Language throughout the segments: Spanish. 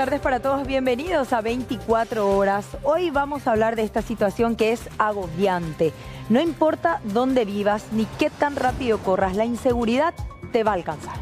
tardes para todos, bienvenidos a 24 horas. Hoy vamos a hablar de esta situación que es agobiante. No importa dónde vivas ni qué tan rápido corras, la inseguridad te va a alcanzar.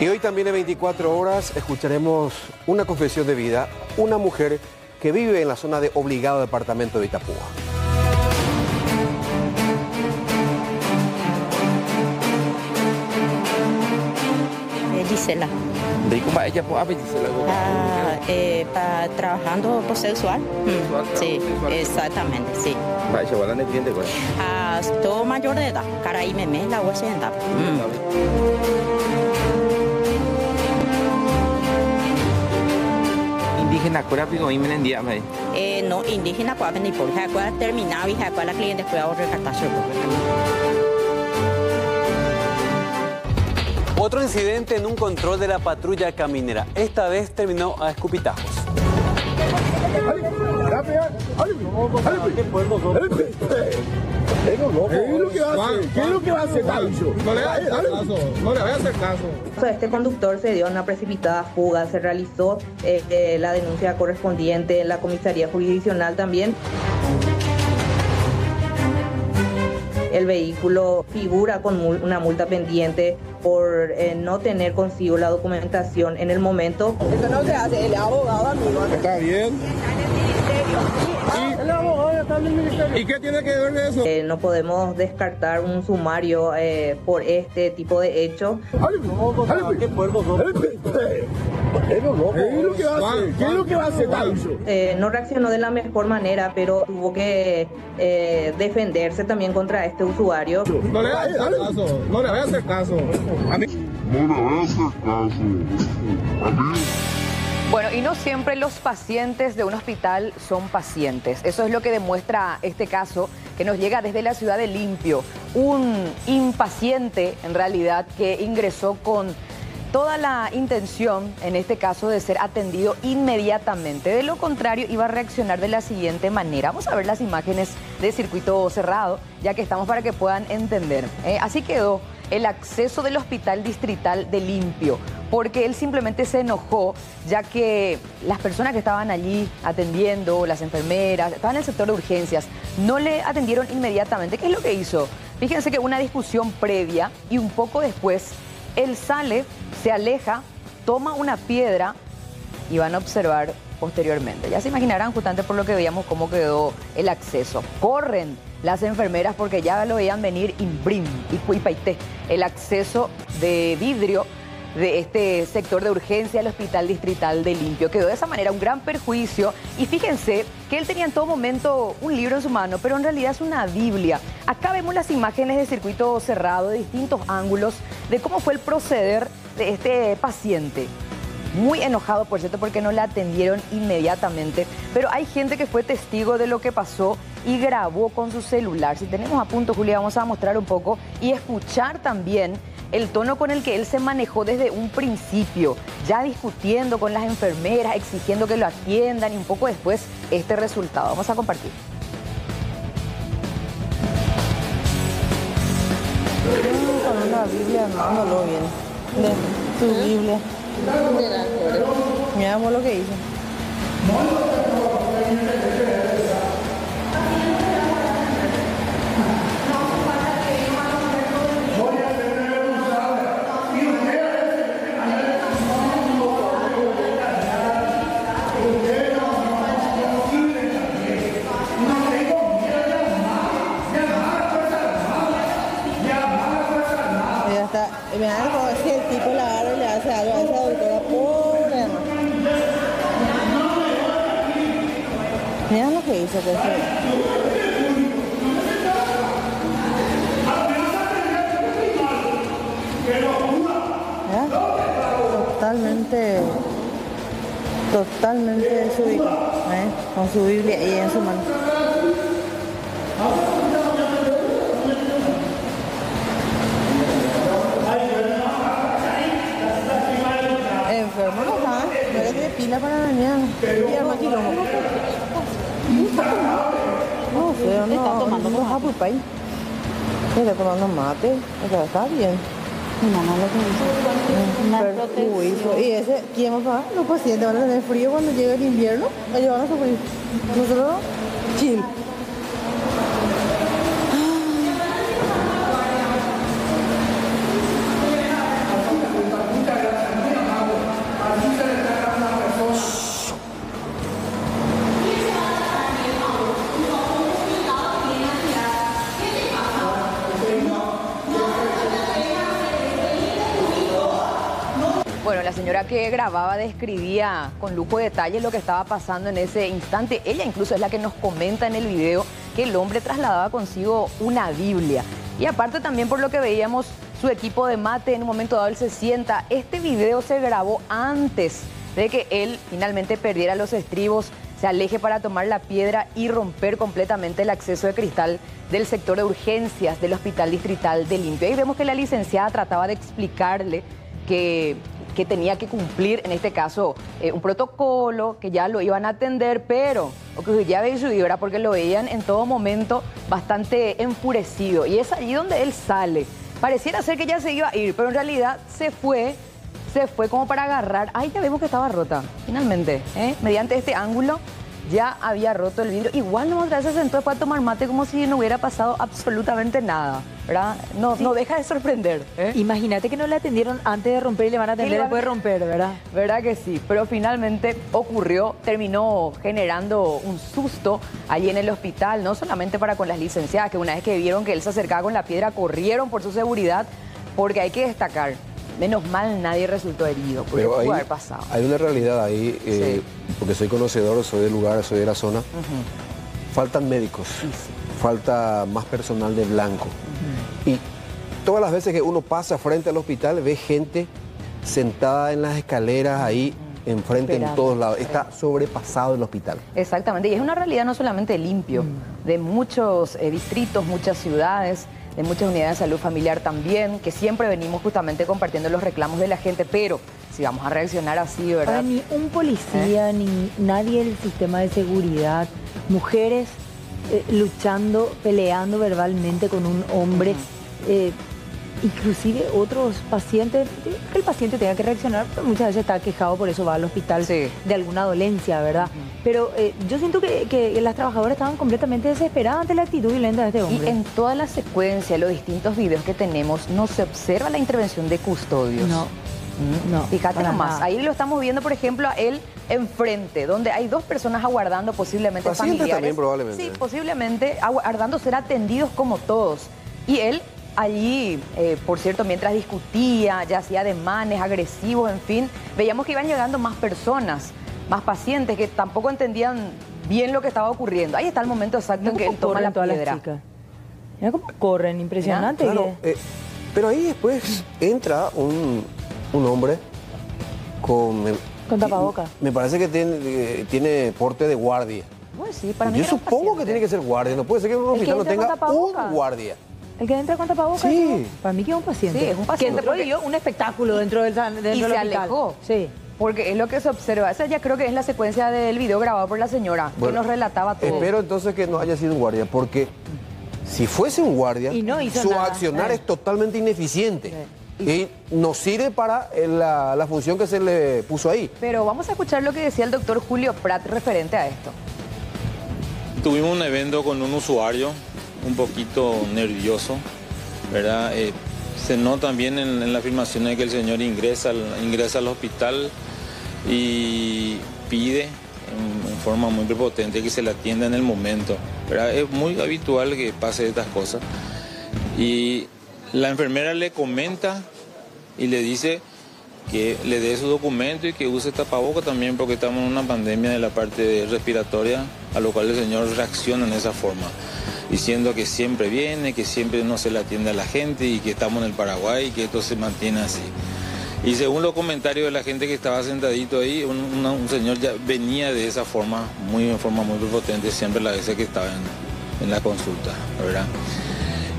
Y hoy también en 24 horas escucharemos una confesión de vida, una mujer que vive en la zona de Obligado, departamento de Itapúa. Gisela. ¿De cómo ella puede Gisela? Trabajando por sexual. Sí, exactamente, sí. Vaya, ¿cuál es el pues? Todo mayor de edad, cara y meme, la huesa de edad. Indígena, ¿cuál es el en día? No, indígena, ¿cuál es el por? ¿Cuál terminado y cuál la cliente fue a recartar su Otro incidente en un control de la patrulla caminera. Esta vez terminó a escupitajos. ¿Qué es lo que hace? ¿Qué es lo que va a hacer? No le voy a hacer caso. Este conductor se dio una precipitada fuga, se realizó la denuncia correspondiente en la comisaría jurisdiccional también. El vehículo figura con una multa pendiente por no tener consigo la documentación en el momento. Eso no se hace, el abogado, amigo. Está bien. El abogado está en el ministerio. ¿Y qué tiene que ver eso? No podemos descartar un sumario por este tipo de hecho. ¿Qué puerco son? ¿Qué es lo que va a hacer? ¿Qué es lo que va a hacer? No reaccionó de la mejor manera, pero tuvo que defenderse también contra este usuario. No le voy a hacer caso. No le voy a hacer caso. A mí. No le voy a hacer caso. A mí. Bueno, y no siempre los pacientes de un hospital son pacientes. Eso es lo que demuestra este caso que nos llega desde la ciudad de Limpio. Un impaciente, en realidad, que ingresó con toda la intención, en este caso, de ser atendido inmediatamente. De lo contrario, iba a reaccionar de la siguiente manera. Vamos a ver las imágenes de circuito cerrado, ya que estamos para que puedan entender. Así quedó el acceso del Hospital Distrital de Limpio, porque él simplemente se enojó, ya que las personas que estaban allí atendiendo, las enfermeras, estaban en el sector de urgencias, no le atendieron inmediatamente. ¿Qué es lo que hizo? Fíjense que una discusión previa y un poco después, él sale, se aleja, toma una piedra y van a observar posteriormente. Ya se imaginarán justamente por lo que veíamos cómo quedó el acceso. Corren las enfermeras porque ya lo veían venir imbrim y paité, el acceso de vidrio de este sector de urgencia al Hospital Distrital de Limpio. Quedó de esa manera un gran perjuicio y fíjense que él tenía en todo momento un libro en su mano, pero en realidad es una Biblia. Acá vemos las imágenes de circuito cerrado de distintos ángulos de cómo fue el proceder de este paciente. Muy enojado, por cierto, porque no le atendieron inmediatamente. Pero hay gente que fue testigo de lo que pasó y grabó con su celular. Si tenemos a punto, Julia, vamos a mostrar un poco y escuchar también el tono con el que él se manejó desde un principio, ya discutiendo con las enfermeras, exigiendo que lo atiendan y un poco después este resultado. Vamos a compartir. Con una Biblia, no lo bien. De tu Biblia. Mira lo que hizo. hizo que se... Totalmente desubicado, con su Biblia ahí en su mano. Enfermo no está, no le tiene pila para mañana. Y arma quilombo. No sé, no está tomando mate. Está tomando mate, está bien. Y ese, ¿quién va a pagar? Los pacientes van a tener frío cuando llegue el invierno, ellos van a sufrir. Nosotros, chill. Bueno, la señora que grababa describía con lujo de detalle lo que estaba pasando en ese instante. Ella incluso es la que nos comenta en el video que el hombre trasladaba consigo una Biblia. Y aparte también por lo que veíamos su equipo de mate, en un momento dado él se sienta. Este video se grabó antes de que él finalmente perdiera los estribos, se aleje para tomar la piedra y romper completamente el acceso de cristal del sector de urgencias del Hospital Distrital de Limpio. Ahí vemos que la licenciada trataba de explicarle que tenía que cumplir, en este caso, un protocolo, que ya lo iban a atender, pero o que ya veía, porque lo veían en todo momento bastante enfurecido. Y es allí donde él sale. Pareciera ser que ya se iba a ir, pero en realidad se fue como para agarrar. Ahí ya vemos que estaba rota, finalmente, mediante este ángulo. Ya había roto el vidrio. Igual no otra vez se sentó después a tomar mate como si no hubiera pasado absolutamente nada, ¿verdad? No, sí. No deja de sorprender. Imagínate que no le atendieron antes de romper y le van a atender después de romper, ¿verdad? ¿Verdad que sí? Pero finalmente ocurrió, terminó generando un susto allí en el hospital, no solamente para con las licenciadas, que una vez que vieron que él se acercaba con la piedra, corrieron por su seguridad, porque hay que destacar, menos mal nadie resultó herido, porque pero pudo haber pasado. Hay una realidad ahí, sí. Porque soy conocedor, soy del lugar, soy de la zona. Faltan médicos, falta más personal de blanco. Y todas las veces que uno pasa frente al hospital, ve gente sentada en las escaleras ahí, enfrente, en todos lados. Está sobrepasado el hospital. Exactamente, y es una realidad no solamente Limpio, de muchos distritos, muchas ciudades, de muchas unidades de salud familiar también, que siempre venimos justamente compartiendo los reclamos de la gente, pero si vamos a reaccionar así, ¿verdad? Ahora, ni un policía, ni nadie del sistema de seguridad, mujeres luchando, peleando verbalmente con un hombre, inclusive otros pacientes, que el paciente tenga que reaccionar, pero muchas veces está quejado, por eso va al hospital de alguna dolencia, ¿verdad? Pero yo siento que las trabajadoras estaban completamente desesperadas ante la actitud violenta de este hombre. Y en toda la secuencia, los distintos videos que tenemos, no se observa la intervención de custodios. No, fíjate nomás, ahí lo estamos viendo, por ejemplo, a él enfrente, donde hay dos personas aguardando, posiblemente pacientes familiares. También, probablemente. Sí, posiblemente aguardando ser atendidos como todos. Y él allí, por cierto, mientras discutía, ya hacía ademanes agresivos, en fin, veíamos que iban llegando más personas, más pacientes que tampoco entendían bien lo que estaba ocurriendo. Ahí está el momento exacto en que él toma la piedra. Mira cómo corren, impresionante. Claro, pero ahí después entra un hombre con tapabocas. Me parece que tiene porte de guardia. Pues sí, para mí yo supongo que tiene que ser guardia. No puede ser que un hospital no tenga un guardia. El que entra con tapabocas, sí. Para mí que es un paciente. Sí, es un paciente. Que dio un espectáculo dentro del hospital. Y se alejó. Sí. Porque es lo que se observa. Esa ya creo que es la secuencia del video grabado por la señora, que nos relataba todo. Espero entonces que no haya sido un guardia, porque si fuese un guardia, su accionar es totalmente ineficiente. Y no sirve para la función que se le puso ahí. Pero vamos a escuchar lo que decía el doctor Julio Prat referente a esto. Tuvimos un evento con un usuario un poquito nervioso, ¿verdad? Se nota también en la afirmación de que el señor ingresa al hospital y pide en forma muy prepotente que se le atienda en el momento, ¿verdad? Es muy habitual que pase estas cosas. Y la enfermera le comenta y le dice que le dé su documento y que use tapaboca también, porque estamos en una pandemia de la parte respiratoria, a lo cual el señor reacciona en esa forma, diciendo que siempre viene, que siempre no se le atiende a la gente y que estamos en el Paraguay y que esto se mantiene así. Y según los comentarios de la gente que estaba sentadito ahí, un señor ya venía de esa forma, en forma muy prepotente, siempre las veces que estaba en la consulta, ¿verdad?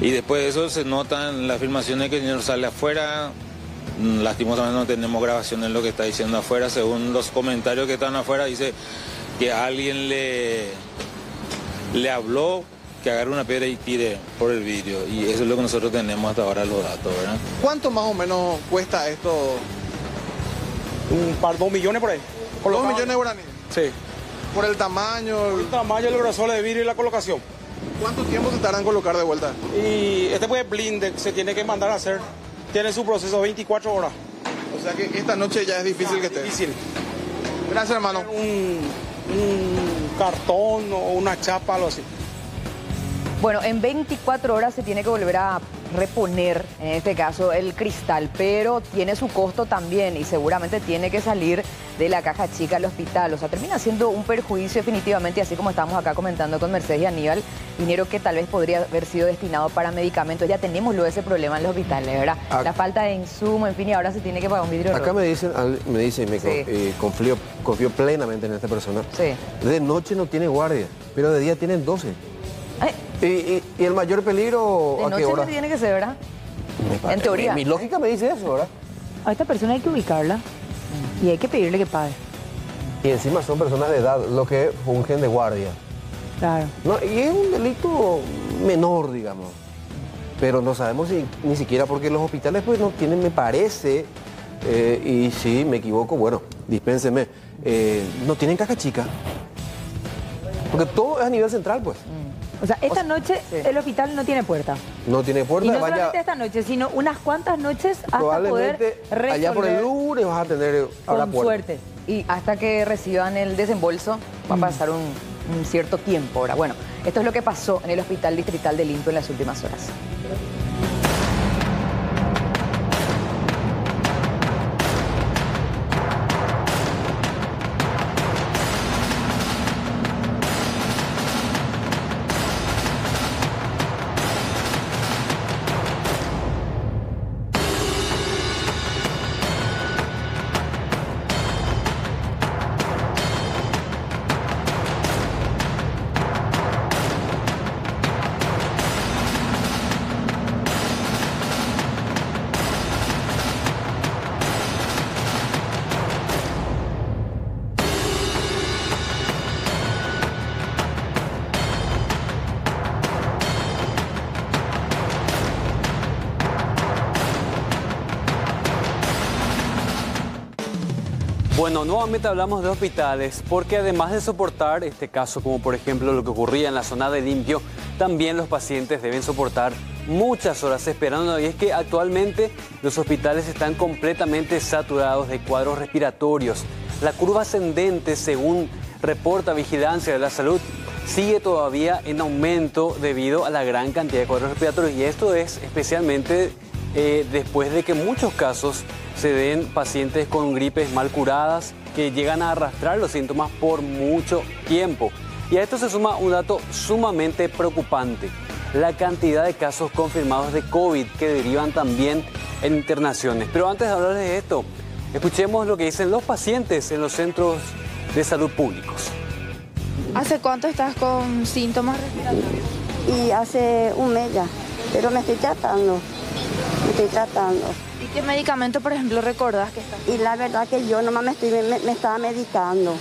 Y después de eso se notan las afirmaciones que el señor sale afuera. Lastimosamente no tenemos grabaciones de lo que está diciendo afuera. Según los comentarios que están afuera, dice que alguien le habló que agarre una piedra y tire por el vidrio. Y eso es lo que nosotros tenemos hasta ahora, los datos, ¿verdad? ¿Cuánto más o menos cuesta esto? Un par, 2 millones por ahí. 2 millones de guaraníes. Sí. Por el tamaño. Por el tamaño, el grosor de vidrio y la colocación. ¿Cuánto tiempo se tardan en colocar de vuelta? Y este pues blinde, se tiene que mandar a hacer. Tiene su proceso 24 horas. O sea que esta noche ya es difícil que esté. Difícil. Gracias, hermano. Un cartón o una chapa, algo así. Bueno, en 24 horas se tiene que volver a reponer, en este caso, el cristal, pero tiene su costo también y seguramente tiene que salir de la caja chica al hospital. O sea, termina siendo un perjuicio definitivamente, así como estamos acá comentando con Mercedes y Aníbal, dinero que tal vez podría haber sido destinado para medicamentos. Ya tenemos ese problema en los hospitales, ¿verdad? La falta de insumo, en fin, y ahora se tiene que pagar un vidrio rojo. Acá me dicen, confío plenamente en esta persona. Sí. De noche no tiene guardia, pero de día tienen 12. ¿Y el mayor peligro de a qué noche hora? No tiene que ser, ¿verdad? En teoría. Mi lógica me dice eso, ¿verdad? A esta persona hay que ubicarla y hay que pedirle que pague. Y encima son personas de edad, lo que fungen de guardia. Claro. No, y es un delito menor, digamos. Pero no sabemos ni siquiera porque los hospitales pues no tienen, me parece, y si me equivoco, bueno, dispénseme, no tienen caja chica. Porque todo es a nivel central, pues. O sea, esta noche el hospital no tiene puerta. No tiene puerta. Y no solamente esta noche, sino unas cuantas noches hasta poder resolver. Allá por el lunes vas a tener ahora con suerte. Y hasta que reciban el desembolso va a pasar un cierto tiempo ahora. Bueno, esto es lo que pasó en el Hospital Distrital de Limpio en las últimas horas. Bueno, nuevamente hablamos de hospitales porque además de soportar este caso, como por ejemplo lo que ocurría en la zona de Limpio, también los pacientes deben soportar muchas horas esperando, y es que actualmente los hospitales están completamente saturados de cuadros respiratorios. La curva ascendente, según reporta Vigilancia de la Salud, sigue todavía en aumento debido a la gran cantidad de cuadros respiratorios, y esto es especialmente después de que en muchos casos se den pacientes con gripes mal curadas que llegan a arrastrar los síntomas por mucho tiempo. Y a esto se suma un dato sumamente preocupante: la cantidad de casos confirmados de COVID que derivan también en internaciones. Pero antes de hablar de esto, escuchemos lo que dicen los pacientes en los centros de salud públicos. ¿Hace cuánto estás con síntomas respiratorios? Y hace un mes ya, pero me estoy tratando. ¿Y qué medicamento, por ejemplo, recordás que estás? Y la verdad que yo nomás me estaba medicando.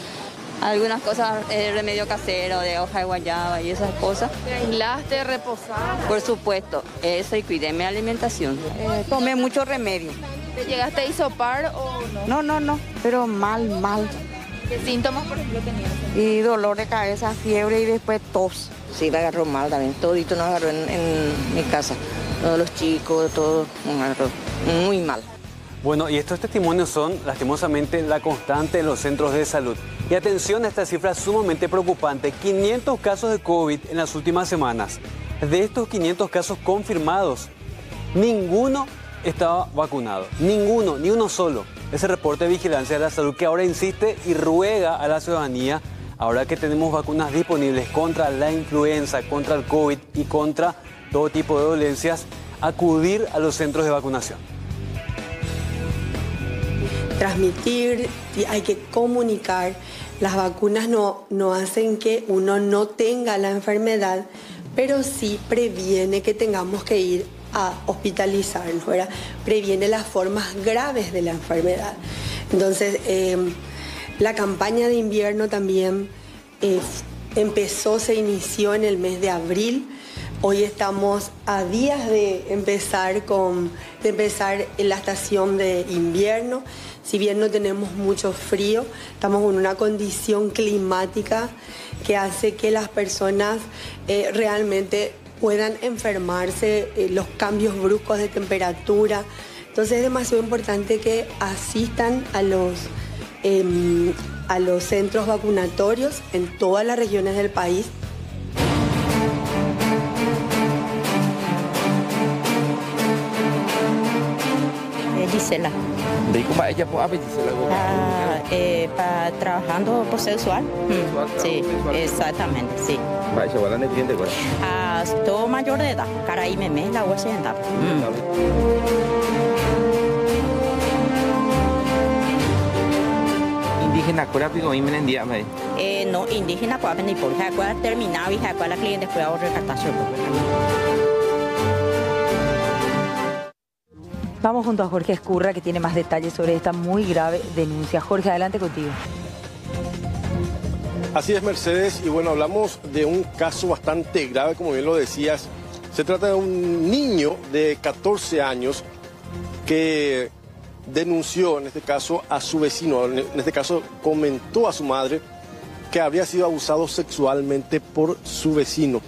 Algunas cosas, remedio casero, de hoja de guayaba y esas cosas. ¿Te aislaste, reposaste? Por supuesto, eso, y cuidé mi alimentación. Tomé mucho remedio. ¿Te llegaste a hisopar o no? No, pero mal. ¿Qué síntomas, por ejemplo, tenías? Y dolor de cabeza, fiebre y después tos. Sí, me agarró mal también, todito nos agarró en mi casa. Todos los chicos, todo nos agarró muy mal. Bueno, y estos testimonios son lastimosamente la constante en los centros de salud. Y atención a esta cifra sumamente preocupante: 500 casos de COVID en las últimas semanas. De estos 500 casos confirmados, ninguno estaba vacunado. Ninguno, ni uno solo. ese reporte de vigilancia de la salud que ahora insiste y ruega a la ciudadanía, ahora que tenemos vacunas disponibles contra la influenza, contra el COVID y contra todo tipo de dolencias, acudir a los centros de vacunación. Transmitir, hay que comunicar. Las vacunas no hacen que uno no tenga la enfermedad, pero sí previene que tengamos que ir a hospitalizarnos, ¿verdad? Previene las formas graves de la enfermedad. Entonces, la campaña de invierno también se inició en el mes de abril. Hoy estamos a días de empezar en la estación de invierno. Si bien no tenemos mucho frío, estamos en una condición climática que hace que las personas realmente puedan enfermarse, los cambios bruscos de temperatura. Entonces es demasiado importante que asistan a los centros vacunatorios en todas las regiones del país. Gisela. ¿De cómo ella puede Gisela? Trabajando por sexual. Sí, exactamente, sí. Vaya, ¿cuál es el cliente? Estoy mayor de edad, cara y meme, la voy a sentar. Indígena, ¿cuál es el en día? No, indígena, ¿cuál es el por? ¿Cuál es terminado y cuál es la cliente? ¿Cuál es el recartación? Vamos junto a Jorge Escurra, que tiene más detalles sobre esta muy grave denuncia. Jorge, adelante contigo. Así es, Mercedes, y bueno, hablamos de un caso bastante grave, como bien lo decías. Se trata de un niño de 14 años que denunció, en este caso, a su vecino. En este caso, comentó a su madre que habría sido abusado sexualmente por su vecino.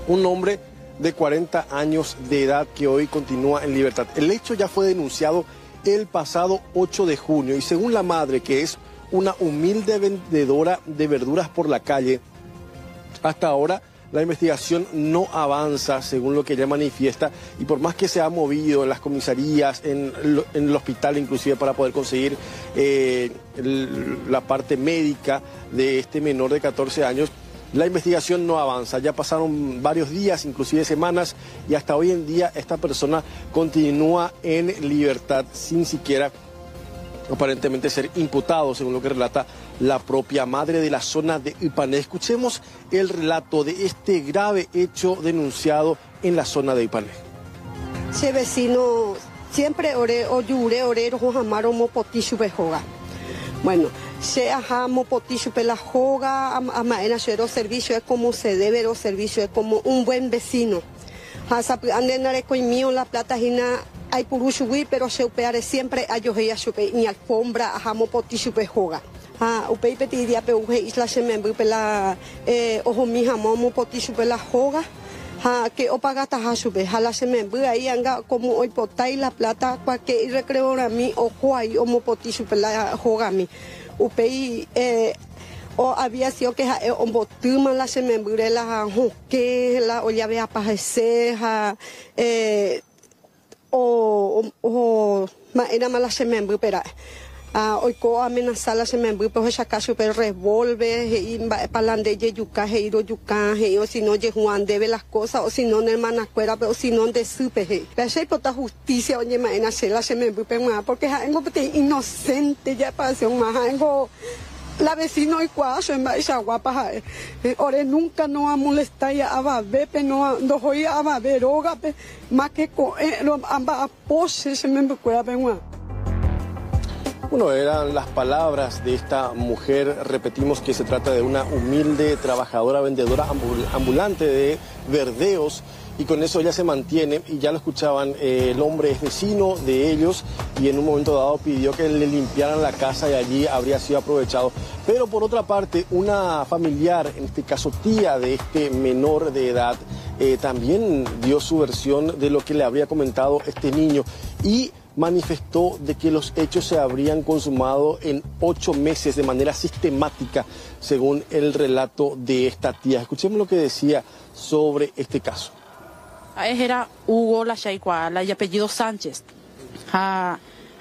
Un hombre de 40 años de edad que hoy continúa en libertad. El hecho ya fue denunciado el pasado 8 de junio y según la madre, que es una humilde vendedora de verduras por la calle, hasta ahora la investigación no avanza según lo que ella manifiesta y por más que se ha movido en las comisarías, en el hospital inclusive para poder conseguir la parte médica de este menor de 14 años, la investigación no avanza. Ya pasaron varios días, inclusive semanas, y hasta hoy en día esta persona continúa en libertad sin siquiera aparentemente ser imputado, según lo que relata la propia madre de la zona de Ipané. Escuchemos el relato de este grave hecho denunciado en la zona de Ipané. Ese vecino siempre ore o yure orero jojamaro mopotishu bejoga. Bueno, se ajá mopotishu pela joga amaena cero servicio es como se debe, los servicios es como un buen vecino. Andenare coimio la plata hina hay purushui, pero se upeare siempre a yoheya supe ni alfombra ajá mopotishu bejoga. Upei petiria pe uhe isla se membu pela ojo mi jamo mopotishu pela joga. Que opagata hasube, jala se membu ahí anga como hoy potai la plata para que recreo a mí ojo ahí o mopotishu pela joga mi. Upei o había sido que ombotuma la se membu la que la olla vea pajeseja o era mala se membu pero hoy co amenazar la se membu pues esa caso pero revolve y palande ye yuca heiro yuca o si no ye Juan debe las cosas o si no en hermana cuera pero si no de supe la se pota justicia oye maena se la se membu porque tengo inocente ya pasó más tengo la vecino y cuaso en esa guapa ore nunca no a molestar ya a bepe no hoy a veroga más que amba pose se membu cuera Bueno, eran las palabras de esta mujer. Repetimos que se trata de una humilde trabajadora, vendedora ambulante de verdeos y con eso ella se mantiene y ya lo escuchaban, el hombre es vecino de ellos y en un momento dado pidió que le limpiaran la casa y allí habría sido aprovechado. Pero por otra parte, una familiar, en este caso tía de este menor de edad, también dio su versión de lo que le habría comentado este niño y manifestó de que los hechos se habrían consumado en 8 meses de manera sistemática, según el relato de esta tía. Escuchemos lo que decía sobre este caso. Era Hugo la Chaicua, la apellido Sánchez.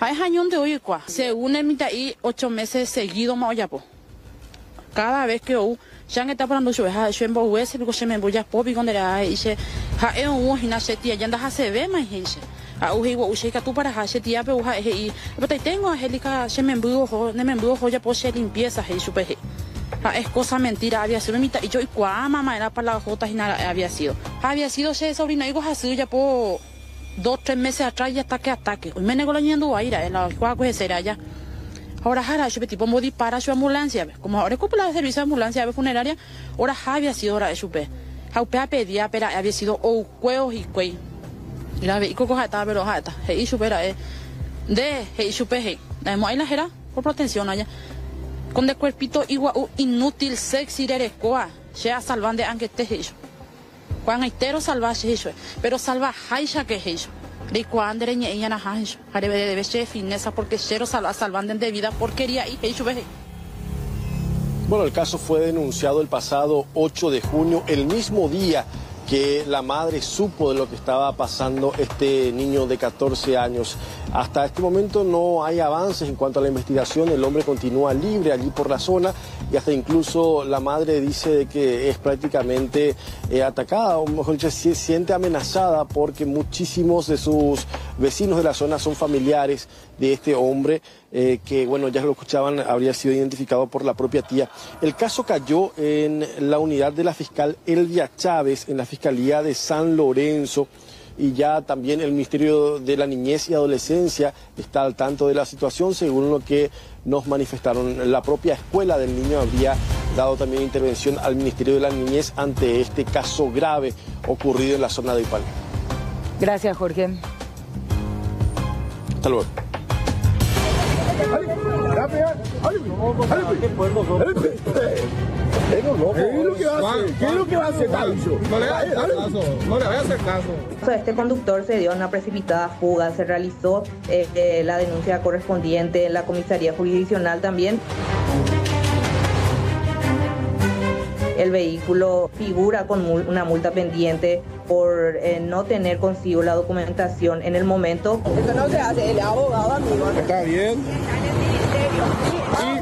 Hay años de hoy, según el mitad y 8 meses seguidos más allá, cada vez que ya que está parando yo en Bohues, luego se me voy a pop y cuando era dice, un gimnasio ya anda a se ve más dice, que tú para hacer tía, pero tengo a Angélica, se me embujo ya por ser limpieza, es cosa mentira, había sido mitad y yo y mamá era para la jota y nada había sido ese sobrino y así ya por 2-3 meses atrás ya ataque, hoy me negó la ñando a ir a la juego de ser allá. Ahora jara yo tipo modi para su ambulancia, como ahora ocupa el servicio de ambulancia funeraria, ahora había sido hora de chupe. Haupea pedía, pero había sido o cueos y cuey. Y la ve coco jata, pero jata, y supera de y chupe la hemos ahí la jera por protección allá. Con de cuerpito igual inútil sexy erecoa, sea salvande aunque te hecho. Cuando entero salvaje eso, pero salvaje ya que eso. De cuando era niña na hanjo, debe ser fineza porque cero salvando de vida porquería y hecho veje. Bueno, el caso fue denunciado el pasado 8 de junio, el mismo día que la madre supo de lo que estaba pasando este niño de 14 años. Hasta este momento no hay avances en cuanto a la investigación, el hombre continúa libre allí por la zona y hasta incluso la madre dice de que es prácticamente atacada, o mejor dicho, se siente amenazada porque muchísimos de sus vecinos de la zona son familiares de este hombre que, bueno, ya lo escuchaban, habría sido identificado por la propia tía. El caso cayó en la unidad de la fiscal Elvia Chávez, en la Fiscalía de San Lorenzo, y ya también el Ministerio de la Niñez y Adolescencia está al tanto de la situación, según lo que nos manifestaron. La propia escuela del niño habría dado también intervención al Ministerio de la Niñez ante este caso grave ocurrido en la zona de Ipal. Gracias, Jorge. Hasta luego. ¿Qué es lo que va a hacer? No le voy a hacer caso. Este conductor se dio una precipitada fuga, se realizó la denuncia correspondiente en la comisaría jurisdiccional también. El vehículo figura con una multa pendiente por no tener consigo la documentación en el momento. Eso no se hace, el abogado, amigo. Está bien.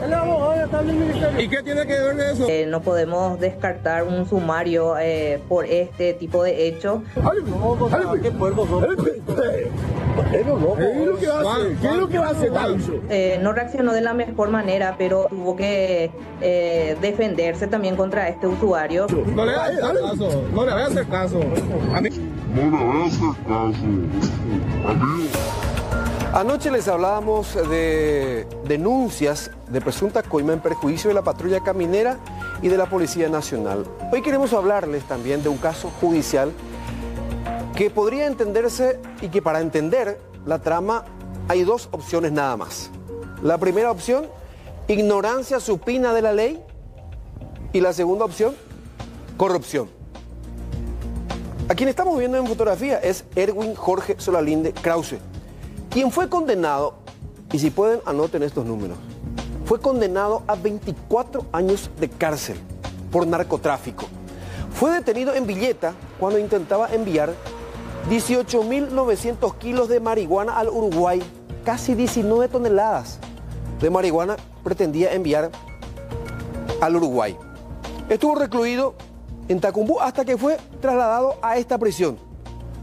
El abogado está en el ministerio. ¿Y qué tiene que ver de eso? No podemos descartar un sumario por este tipo de hecho. ¿Qué puerco son? ¿Qué es lo que va a hacer? No reaccionó de la mejor manera, pero tuvo que defenderse también contra este usuario. No le voy a hacer caso. No le voy a hacer caso. A mí. No le voy a hacer caso. A mí. Anoche les hablábamos de denuncias de presunta coima en perjuicio de la patrulla caminera y de la Policía Nacional. Hoy queremos hablarles también de un caso judicial que podría entenderse y que para entender la trama hay dos opciones nada más. La primera opción, ignorancia supina de la ley, y la segunda opción, corrupción. A quien estamos viendo en fotografía es Erwin Jorge Solalinde Krause, quien fue condenado, y si pueden anoten estos números, fue condenado a 24 años de cárcel por narcotráfico. Fue detenido en Villeta cuando intentaba enviar 18.900 kilos de marihuana al Uruguay, casi 19 toneladas de marihuana pretendía enviar al Uruguay. Estuvo recluido en Tacumbú hasta que fue trasladado a esta prisión,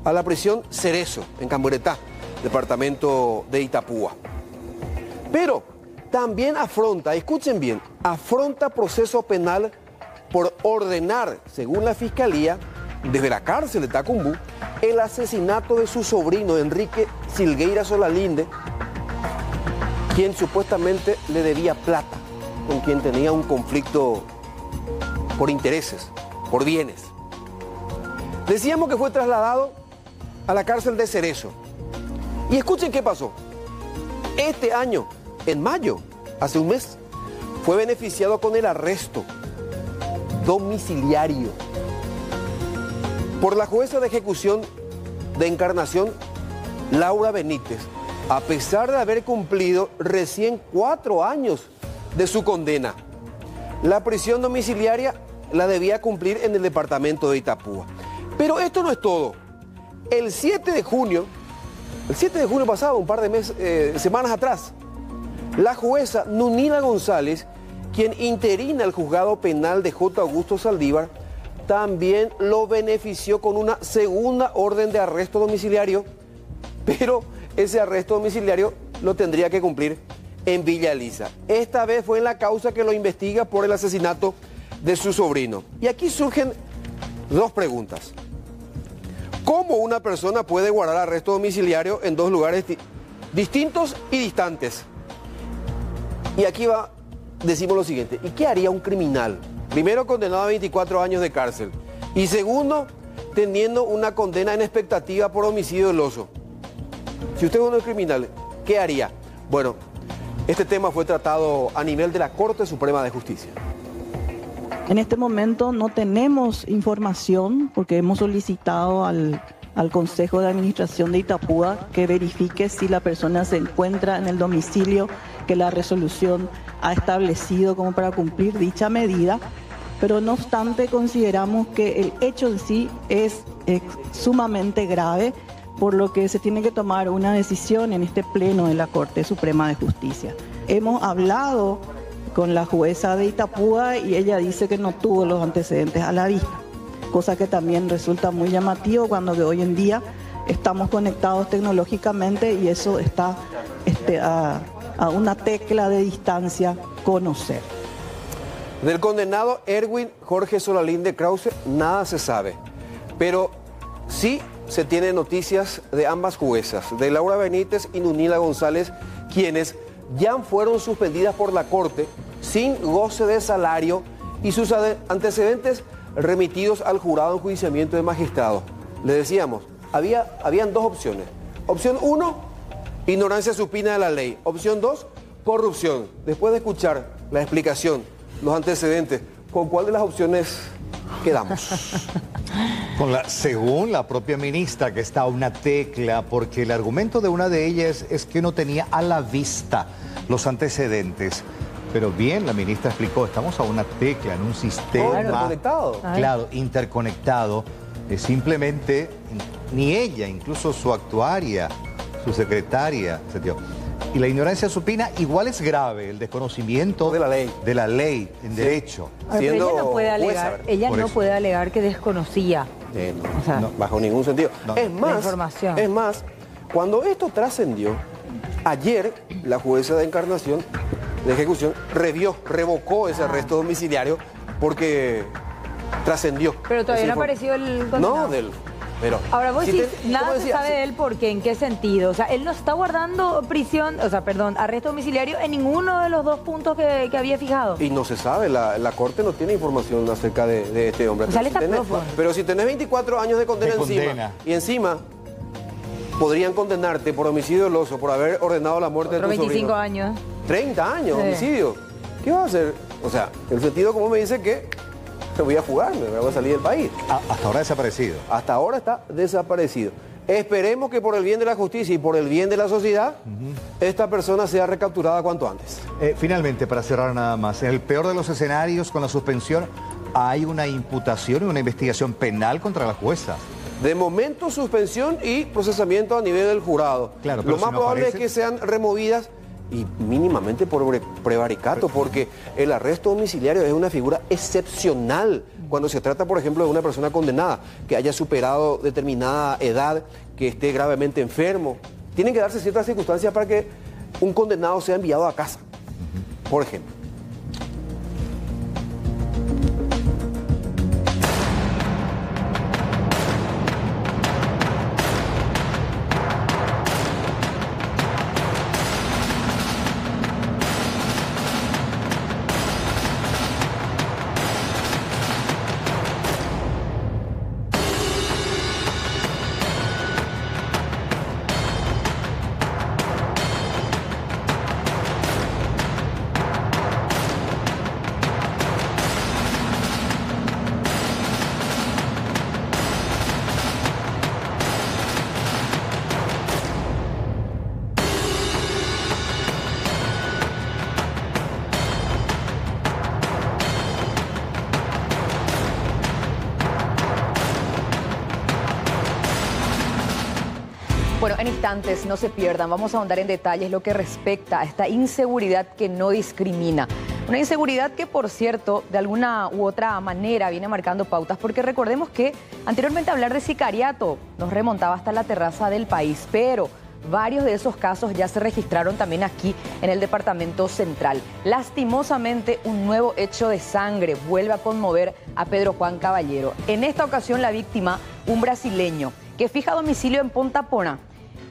a la prisión Cerezo, en Camburetá, departamento de Itapúa. Pero también afronta, escuchen bien, afronta proceso penal por ordenar, según la Fiscalía, desde la cárcel de Tacumbú, el asesinato de su sobrino Enrique Silgueira Solalinde, quien supuestamente le debía plata, con quien tenía un conflicto por intereses, por bienes. Decíamos que fue trasladado a la cárcel de Cerezo. Y escuchen qué pasó. Este año, en mayo, hace un mes, fue beneficiado con el arresto domiciliario por la jueza de ejecución de Encarnación, Laura Benítez, a pesar de haber cumplido recién 4 años de su condena. La prisión domiciliaria la debía cumplir en el departamento de Itapúa. Pero esto no es todo. El 7 de junio, El 7 de junio pasado, un par de semanas atrás, la jueza Nunila González, quien interina el juzgado penal de J. Augusto Saldívar, también lo benefició con una segunda orden de arresto domiciliario, pero ese arresto domiciliario lo tendría que cumplir en Villa Elisa. Esta vez fue en la causa que lo investiga por el asesinato de su sobrino. Y aquí surgen dos preguntas. ¿Cómo una persona puede guardar arresto domiciliario en dos lugares distintos y distantes? Y aquí decimos lo siguiente, ¿y qué haría un criminal? Primero, condenado a 24 años de cárcel. Y segundo, teniendo una condena en expectativa por homicidio doloso. Si usted es un criminal, ¿qué haría? Bueno, este tema fue tratado a nivel de la Corte Suprema de Justicia. En este momento no tenemos información porque hemos solicitado al Consejo de Administración de Itapúa que verifique si la persona se encuentra en el domicilio que la resolución ha establecido como para cumplir dicha medida, pero no obstante consideramos que el hecho en sí es sumamente grave, por lo que se tiene que tomar una decisión en este pleno de la Corte Suprema de Justicia. Hemos hablado con la jueza de Itapúa y ella dice que no tuvo los antecedentes a la vista, cosa que también resulta muy llamativo cuando de hoy en día estamos conectados tecnológicamente y eso está a una tecla de distancia conocer. Del condenado Erwin Jorge Solalinde de Krause nada se sabe, pero sí se tienen noticias de ambas juezas, de Laura Benítez y Nunila González, quienes ya fueron suspendidas por la Corte sin goce de salario y sus antecedentes remitidos al jurado de enjuiciamiento de magistrados. Le decíamos, habían dos opciones. Opción 1, ignorancia supina de la ley. Opción 2, corrupción. Después de escuchar la explicación, los antecedentes, ¿con cuál de las opciones quedamos? Según la propia ministra, que está a una tecla, porque el argumento de una de ellas es que no tenía a la vista los antecedentes. Pero bien, la ministra explicó, estamos a una tecla, en un sistema interconectado. Claro, interconectado. Simplemente, ni ella, incluso su actuaria, su secretaria, y la ignorancia supina igual es grave, el desconocimiento de la ley en derecho. Pero ella no puede alegar, puede alegar que desconocía. O sea, no, bajo ningún sentido. No. Es más, cuando esto trascendió, ayer la jueza de Encarnación de Ejecución revocó ese arresto domiciliario porque trascendió. Pero todavía no ha aparecido el condenado. No, pero ahora vos decís, nada se sabe de él, ¿por qué? ¿En qué sentido? O sea, él no está guardando arresto domiciliario en ninguno de los dos puntos que había fijado. Y no se sabe, la Corte no tiene información acerca de este hombre. O sea, pero si tenés 24 años de condena y encima podrían condenarte por homicidio doloso, por haber ordenado la muerte de tu 25 sobrino. años. 30 años, homicidio. ¿Qué vas a hacer? O sea, el sentido como me dice que te voy a fugarme, me voy a salir del país. Hasta ahora desaparecido. Hasta ahora está desaparecido. Esperemos que por el bien de la justicia y por el bien de la sociedad, esta persona sea recapturada cuanto antes. Finalmente, para cerrar nada más, en el peor de los escenarios, con la suspensión, hay una imputación y una investigación penal contra la jueza. De momento, suspensión y procesamiento a nivel del jurado. Claro, lo más probable es que sean removidas y mínimamente por prevaricato, porque el arresto domiciliario es una figura excepcional cuando se trata, por ejemplo, de una persona condenada que haya superado determinada edad, que esté gravemente enfermo. Tienen que darse ciertas circunstancias para que un condenado sea enviado a casa, por ejemplo. Bueno, en instantes, no se pierdan, vamos a ahondar en detalles lo que respecta a esta inseguridad que no discrimina. Una inseguridad que, por cierto, de alguna u otra manera viene marcando pautas, porque recordemos que anteriormente hablar de sicariato nos remontaba hasta la terraza del país, pero varios de esos casos ya se registraron también aquí en el departamento central. Lastimosamente, un nuevo hecho de sangre vuelve a conmover a Pedro Juan Caballero. En esta ocasión, la víctima, un brasileño, que fija domicilio en Pontapona.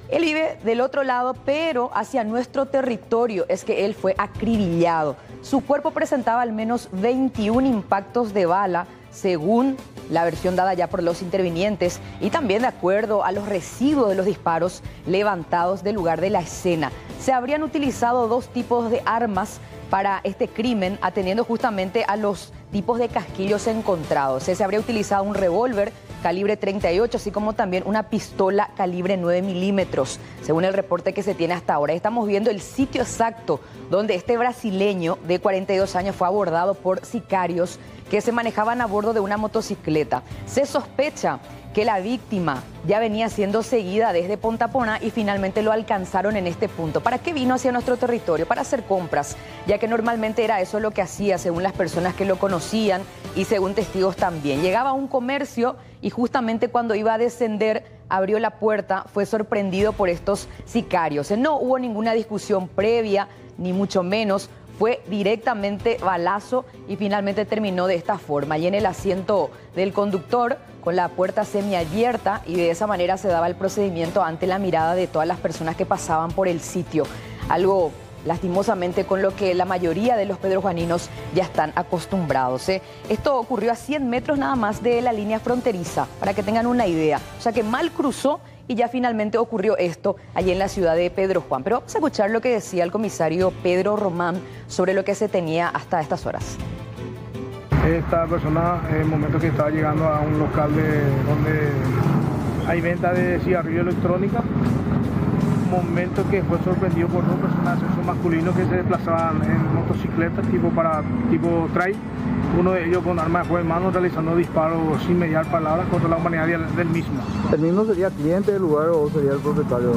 Él vive del otro lado, pero hacia nuestro territorio es que él fue acribillado. Su cuerpo presentaba al menos 21 impactos de bala, según la versión dada ya por los intervinientes y también de acuerdo a los residuos de los disparos levantados del lugar de la escena. Se habrían utilizado dos tipos de armas para este crimen, atendiendo justamente a los tipos de casquillos encontrados. Se habría utilizado un revólver calibre 38, así como también una pistola calibre 9 milímetros, según el reporte que se tiene hasta ahora. Estamos viendo el sitio exacto donde este brasileño de 42 años fue abordado por sicarios que se manejaban a bordo de una motocicleta. Se sospecha que la víctima ya venía siendo seguida desde Pontapona y finalmente lo alcanzaron en este punto. ¿Para qué vino hacia nuestro territorio? Para hacer compras, ya que normalmente era eso lo que hacía, según las personas que lo conocían y según testigos también. Llegaba a un comercio y justamente cuando iba a descender, abrió la puerta, fue sorprendido por estos sicarios. No hubo ninguna discusión previa, ni mucho menos. Fue directamente balazo y finalmente terminó de esta forma. Y en el asiento del conductor, con la puerta semiabierta, y de esa manera se daba el procedimiento ante la mirada de todas las personas que pasaban por el sitio. Algo lastimosamente con lo que la mayoría de los pedrojuaninos ya están acostumbrados. Esto ocurrió a 100 metros nada más de la línea fronteriza, para que tengan una idea. O sea que mal cruzó y ya finalmente ocurrió esto allí en la ciudad de Pedro Juan. Pero vamos a escuchar lo que decía el comisario Pedro Román sobre lo que se tenía hasta estas horas. Esta persona, en el momento que estaba llegando a un local donde hay venta de cigarrillo electrónica, momento que fue sorprendido por dos personas de sexo masculino que se desplazaban en motocicletas tipo trail, uno de ellos con arma de fuego en mano realizando disparos sin mediar palabras contra la humanidad del mismo. ¿El mismo sería cliente del lugar o sería el propietario?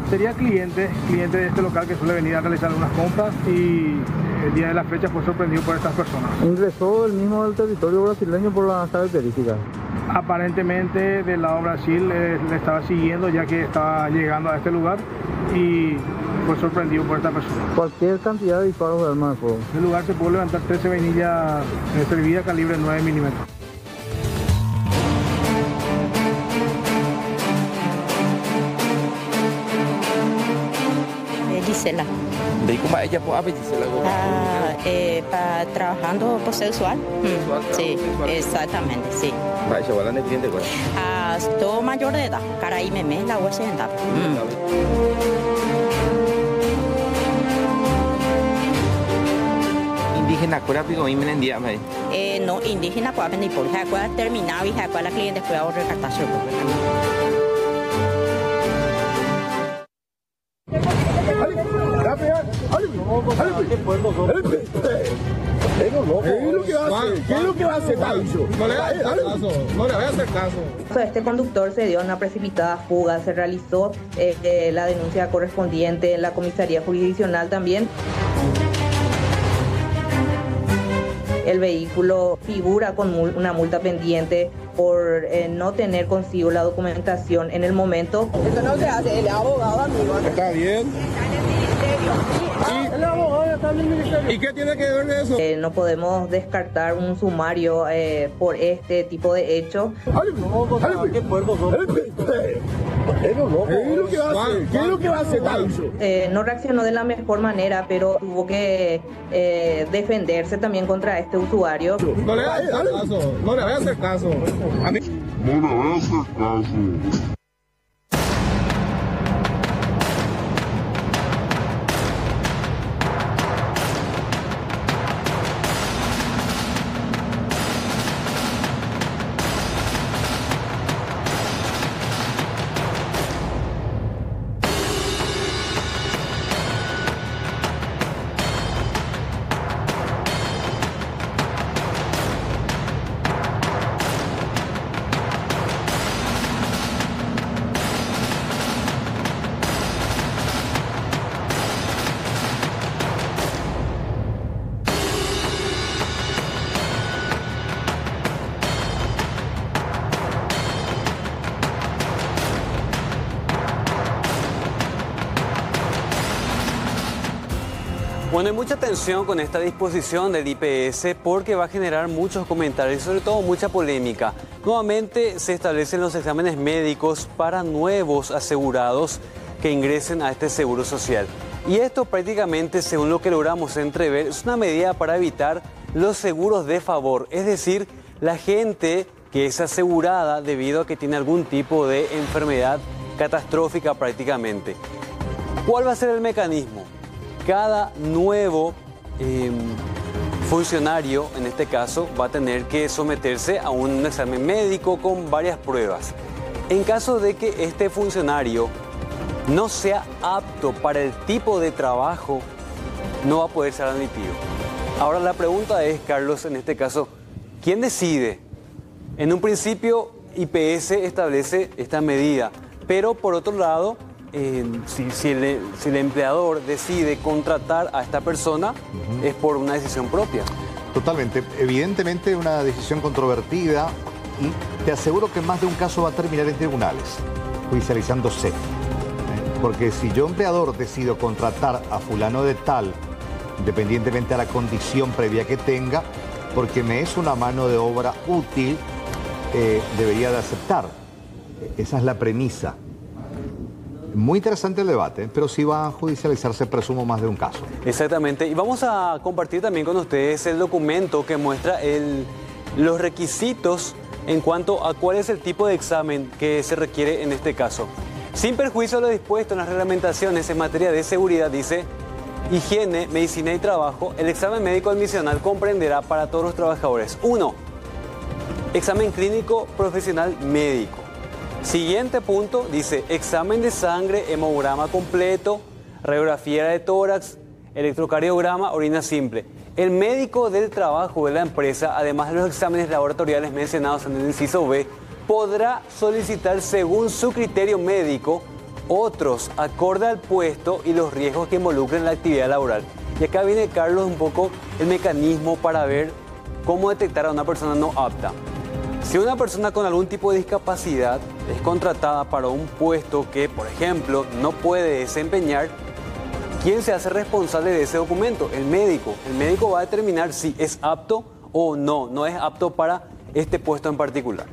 Sería cliente de este local que suele venir a realizar unas compras y el día de la fecha fue sorprendido por estas personas. ¿Ingresó el mismo del territorio brasileño por las características? Aparentemente del lado Brasil le estaba siguiendo ya que estaba llegando a este lugar y fue sorprendido por esta persona. ¿Cualquier cantidad de disparos de arma de fuego? En el lugar se pudo levantar 13 vainillas servidas calibre 9 milímetros. Gisela. ¿De cómo ella puede Gisela? Para trabajando por sexual. Sí, exactamente, sí. ¿Vaya, ¿cuál es el cliente? Estoy mayor de edad, cara y meme, la huesa de edad. Indígena, ¿cuál es el en día? No, indígena, ¿cuál es el por qué terminado y cuál la cliente fue a recartar su ¿Qué es lo que va a hacer? No le voy a hacer caso. Este conductor se dio una precipitada fuga, se realizó la denuncia correspondiente en la comisaría jurisdiccional también. El vehículo figura con una multa pendiente por no tener consigo la documentación en el momento. Eso no se hace, el abogado, amigo. Está bien. El abogado está en el ministerio. ¿Y qué tiene que ver de eso? No podemos descartar un sumario por este tipo de hecho. ¿Qué puerco son? ¿Qué es lo que va a hacer? No reaccionó de la mejor manera, pero tuvo que defenderse también contra este usuario. No le voy a hacer caso. No le voy a hacer caso. A mí. No le voy a hacer caso. Bueno, hay mucha tensión con esta disposición del IPS porque va a generar muchos comentarios y sobre todo mucha polémica. Nuevamente se establecen los exámenes médicos para nuevos asegurados que ingresen a este seguro social. Y esto prácticamente, según lo que logramos entrever, es una medida para evitar los seguros de favor, es decir, la gente que es asegurada debido a que tiene algún tipo de enfermedad catastrófica prácticamente. ¿Cuál va a ser el mecanismo? Cada nuevo funcionario, en este caso, va a tener que someterse a un examen médico con varias pruebas. En caso de que este funcionario no sea apto para el tipo de trabajo, no va a poder ser admitido. Ahora la pregunta es, Carlos, en este caso, ¿quién decide? En un principio, IPS establece esta medida, pero por otro lado, si el empleador decide contratar a esta persona, es por una decisión propia. Totalmente. Evidentemente una decisión controvertida y te aseguro que más de un caso va a terminar en tribunales, judicializándose. Porque si yo, empleador, decido contratar a fulano de tal, independientemente de la condición previa que tenga, porque me es una mano de obra útil, debería de aceptar. Esa es la premisa. Muy interesante el debate, pero sí va a judicializarse, presumo, más de un caso. Exactamente. Y vamos a compartir también con ustedes el documento que muestra los requisitos en cuanto a cuál es el tipo de examen que se requiere en este caso. Sin perjuicio de lo dispuesto en las reglamentaciones en materia de seguridad, dice: higiene, medicina y trabajo, el examen médico admisional comprenderá para todos los trabajadores: 1. Examen clínico profesional médico. Siguiente punto, dice: examen de sangre, hemograma completo, radiografía de tórax, electrocardiograma, orina simple. El médico del trabajo de la empresa, además de los exámenes laboratoriales mencionados en el inciso B, podrá solicitar según su criterio médico otros acorde al puesto y los riesgos que involucren la actividad laboral. Y acá viene, Carlos, un poco el mecanismo para ver cómo detectar a una persona no apta. Si una persona con algún tipo de discapacidad es contratada para un puesto que, por ejemplo, no puede desempeñar, ¿quién se hace responsable de ese documento? El médico. El médico va a determinar si es apto o no es apto para este puesto en particular.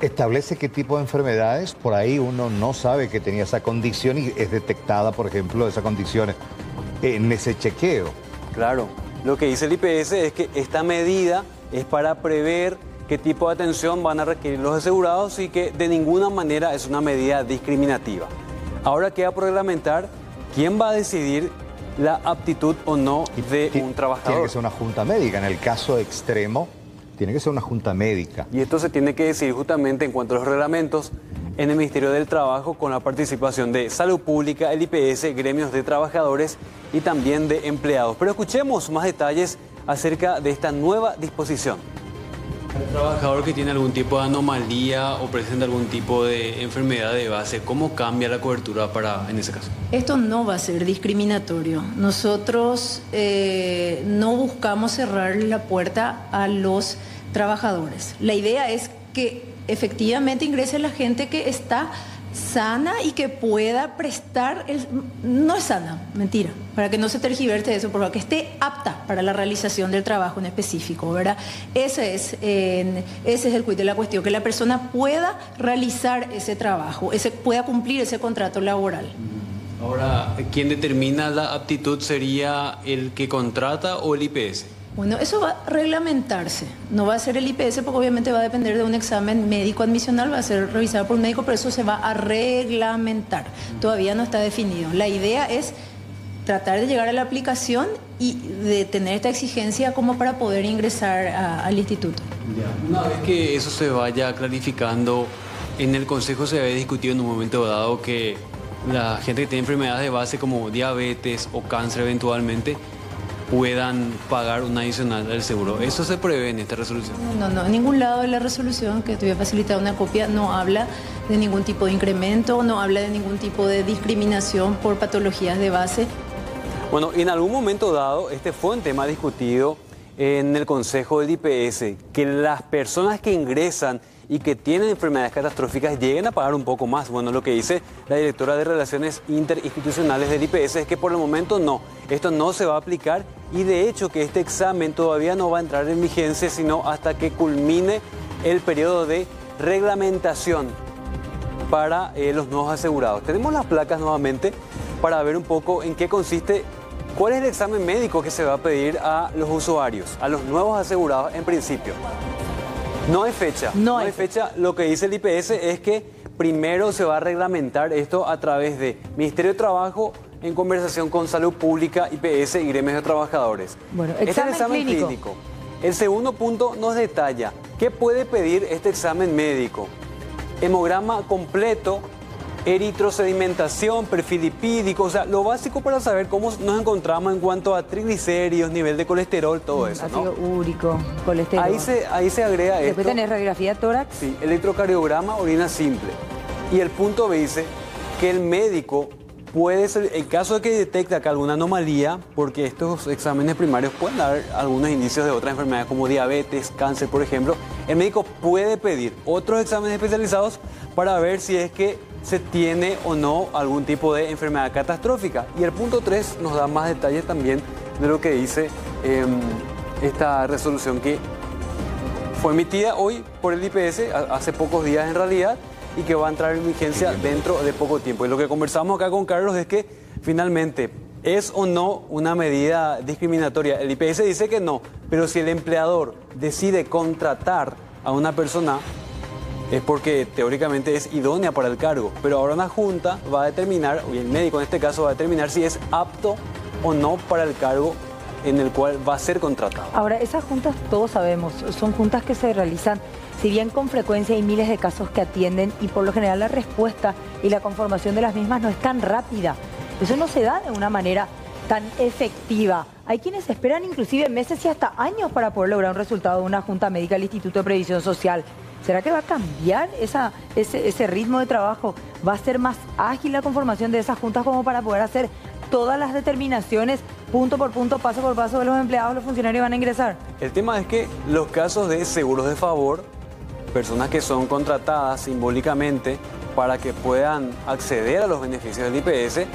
Establece qué tipo de enfermedades, por ahí uno no sabe que tenía esa condición y es detectada, por ejemplo, esa condición en ese chequeo. Claro, lo que dice el IPS es que esta medida es para prever qué tipo de atención van a requerir los asegurados y que de ninguna manera es una medida discriminativa. Ahora queda por reglamentar quién va a decidir la aptitud o no de un trabajador. Tiene que ser una junta médica, en el caso extremo tiene que ser una junta médica. Y esto se tiene que decidir justamente en cuanto a los reglamentos en el Ministerio del Trabajo, con la participación de Salud Pública, el IPS, gremios de trabajadores y también de empleados. Pero escuchemos más detalles acerca de esta nueva disposición. El trabajador que tiene algún tipo de anomalía o presenta algún tipo de enfermedad de base, ¿cómo cambia la cobertura en ese caso? Esto no va a ser discriminatorio. Nosotros no buscamos cerrar la puerta a los trabajadores. La idea es que efectivamente ingrese la gente que está sana y que pueda prestar, no es sana, mentira, para que no se tergiverse eso, pero que esté apta para la realización del trabajo en específico, ¿verdad? Ese es el quid de la cuestión, que la persona pueda realizar ese trabajo, pueda cumplir ese contrato laboral. Ahora, ¿quién determina la aptitud? ¿Sería el que contrata o el IPS? Bueno, eso va a reglamentarse. No va a ser el IPS porque obviamente va a depender de un examen médico admisional, va a ser revisado por un médico, pero eso se va a reglamentar. Todavía no está definido. La idea es tratar de llegar a la aplicación y de tener esta exigencia como para poder ingresar al instituto. Una vez que eso se vaya clarificando, en el Consejo se había discutido en un momento dado que la gente que tiene enfermedades de base como diabetes o cáncer eventualmente puedan pagar un adicional al seguro. ¿Eso se prevé en esta resolución? No, en ningún lado de la resolución, que te voy a facilitar una copia, no habla de ningún tipo de incremento, no habla de ningún tipo de discriminación por patologías de base. Bueno, en algún momento dado, este fue un tema discutido en el Consejo del IPS que las personas que ingresan y que tienen enfermedades catastróficas lleguen a pagar un poco más. Bueno, lo que dice la directora de Relaciones Interinstitucionales del IPS es que por el momento no, esto no se va a aplicar y de hecho que este examen todavía no va a entrar en vigencia sino hasta que culmine el periodo de reglamentación para los nuevos asegurados. Tenemos las placas nuevamente para ver un poco en qué consiste, cuál es el examen médico que se va a pedir a los usuarios, a los nuevos asegurados en principio. No hay fecha, no hay fecha. Lo que dice el IPS es que primero se va a reglamentar esto a través de Ministerio de Trabajo en conversación con Salud Pública, IPS y gremios de trabajadores. Bueno, este es el examen clínico. El segundo punto nos detalla qué puede pedir este examen médico. Hemograma completo, eritrosedimentación, perfil lipídico, o sea, lo básico para saber cómo nos encontramos en cuanto a triglicéridos, nivel de colesterol, todo eso, ¿no? Ácido úrico, colesterol. Ahí se agrega esto. Después tenés radiografía tórax. Sí, electrocardiograma, orina simple. Y el punto B dice que el médico puede ser, en caso de que detecte acá alguna anomalía, porque estos exámenes primarios pueden dar algunos indicios de otras enfermedades como diabetes, cáncer, por ejemplo, el médico puede pedir otros exámenes especializados para ver si es que se tiene o no algún tipo de enfermedad catastrófica. Y el punto 3 nos da más detalles también de lo que dice esta resolución que fue emitida hoy por el IPS, hace pocos días en realidad, y que va a entrar en vigencia dentro de poco tiempo. Y lo que conversamos acá con Carlos es que finalmente es o no una medida discriminatoria. El IPS dice que no, pero si el empleador decide contratar a una persona es porque teóricamente es idónea para el cargo, pero ahora una junta va a determinar, y el médico en este caso va a determinar si es apto o no para el cargo en el cual va a ser contratado. Ahora, esas juntas, todos sabemos, son juntas que se realizan, si bien con frecuencia hay miles de casos que atienden y por lo general la respuesta y la conformación de las mismas no es tan rápida. Eso no se da de una manera tan efectiva. Hay quienes esperan inclusive meses y hasta años para poder lograr un resultado de una junta médica del Instituto de Previsión Social. ¿Será que va a cambiar ese ritmo de trabajo? ¿Va a ser más ágil la conformación de esas juntas como para poder hacer todas las determinaciones punto por punto, paso por paso de los empleados, los funcionarios van a ingresar? El tema es que los casos de seguros de favor, personas que son contratadas simbólicamente para que puedan acceder a los beneficios del IPS,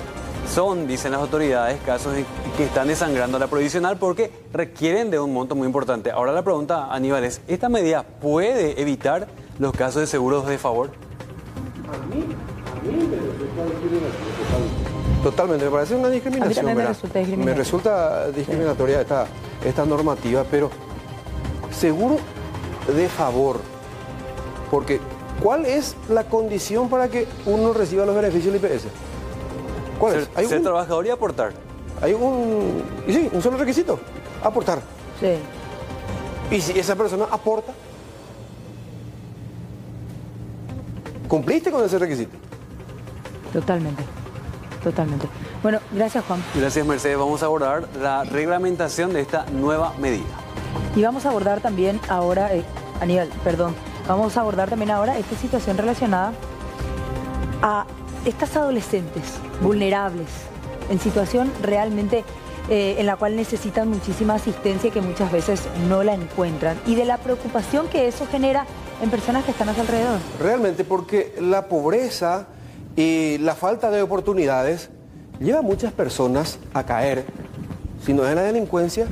son, dicen las autoridades, casos que están desangrando la provisional porque requieren de un monto muy importante. Ahora la pregunta, Aníbal, es, ¿esta medida puede evitar los casos de seguros de favor? A mí me resulta discriminatoria. Totalmente, me parece una discriminación. A mí también me resulta discriminatoria esta normativa, pero seguro de favor, porque ¿cuál es la condición para que uno reciba los beneficios del IPS? ¿Cuál es? Ser trabajador y aportar. Hay un solo requisito, aportar. Sí. Y si esa persona aporta, ¿cumpliste con ese requisito? Totalmente. Bueno, gracias, Juan. Gracias, Mercedes. Vamos a abordar la reglamentación de esta nueva medida. Y vamos a abordar también ahora, Aníbal, perdón, vamos a abordar también ahora esta situación relacionada a estas adolescentes vulnerables, en situación realmente en la cual necesitan muchísima asistencia que muchas veces no la encuentran, y de la preocupación que eso genera en personas que están a su alrededor. Realmente, porque la pobreza y la falta de oportunidades lleva a muchas personas a caer, si no es en la delincuencia,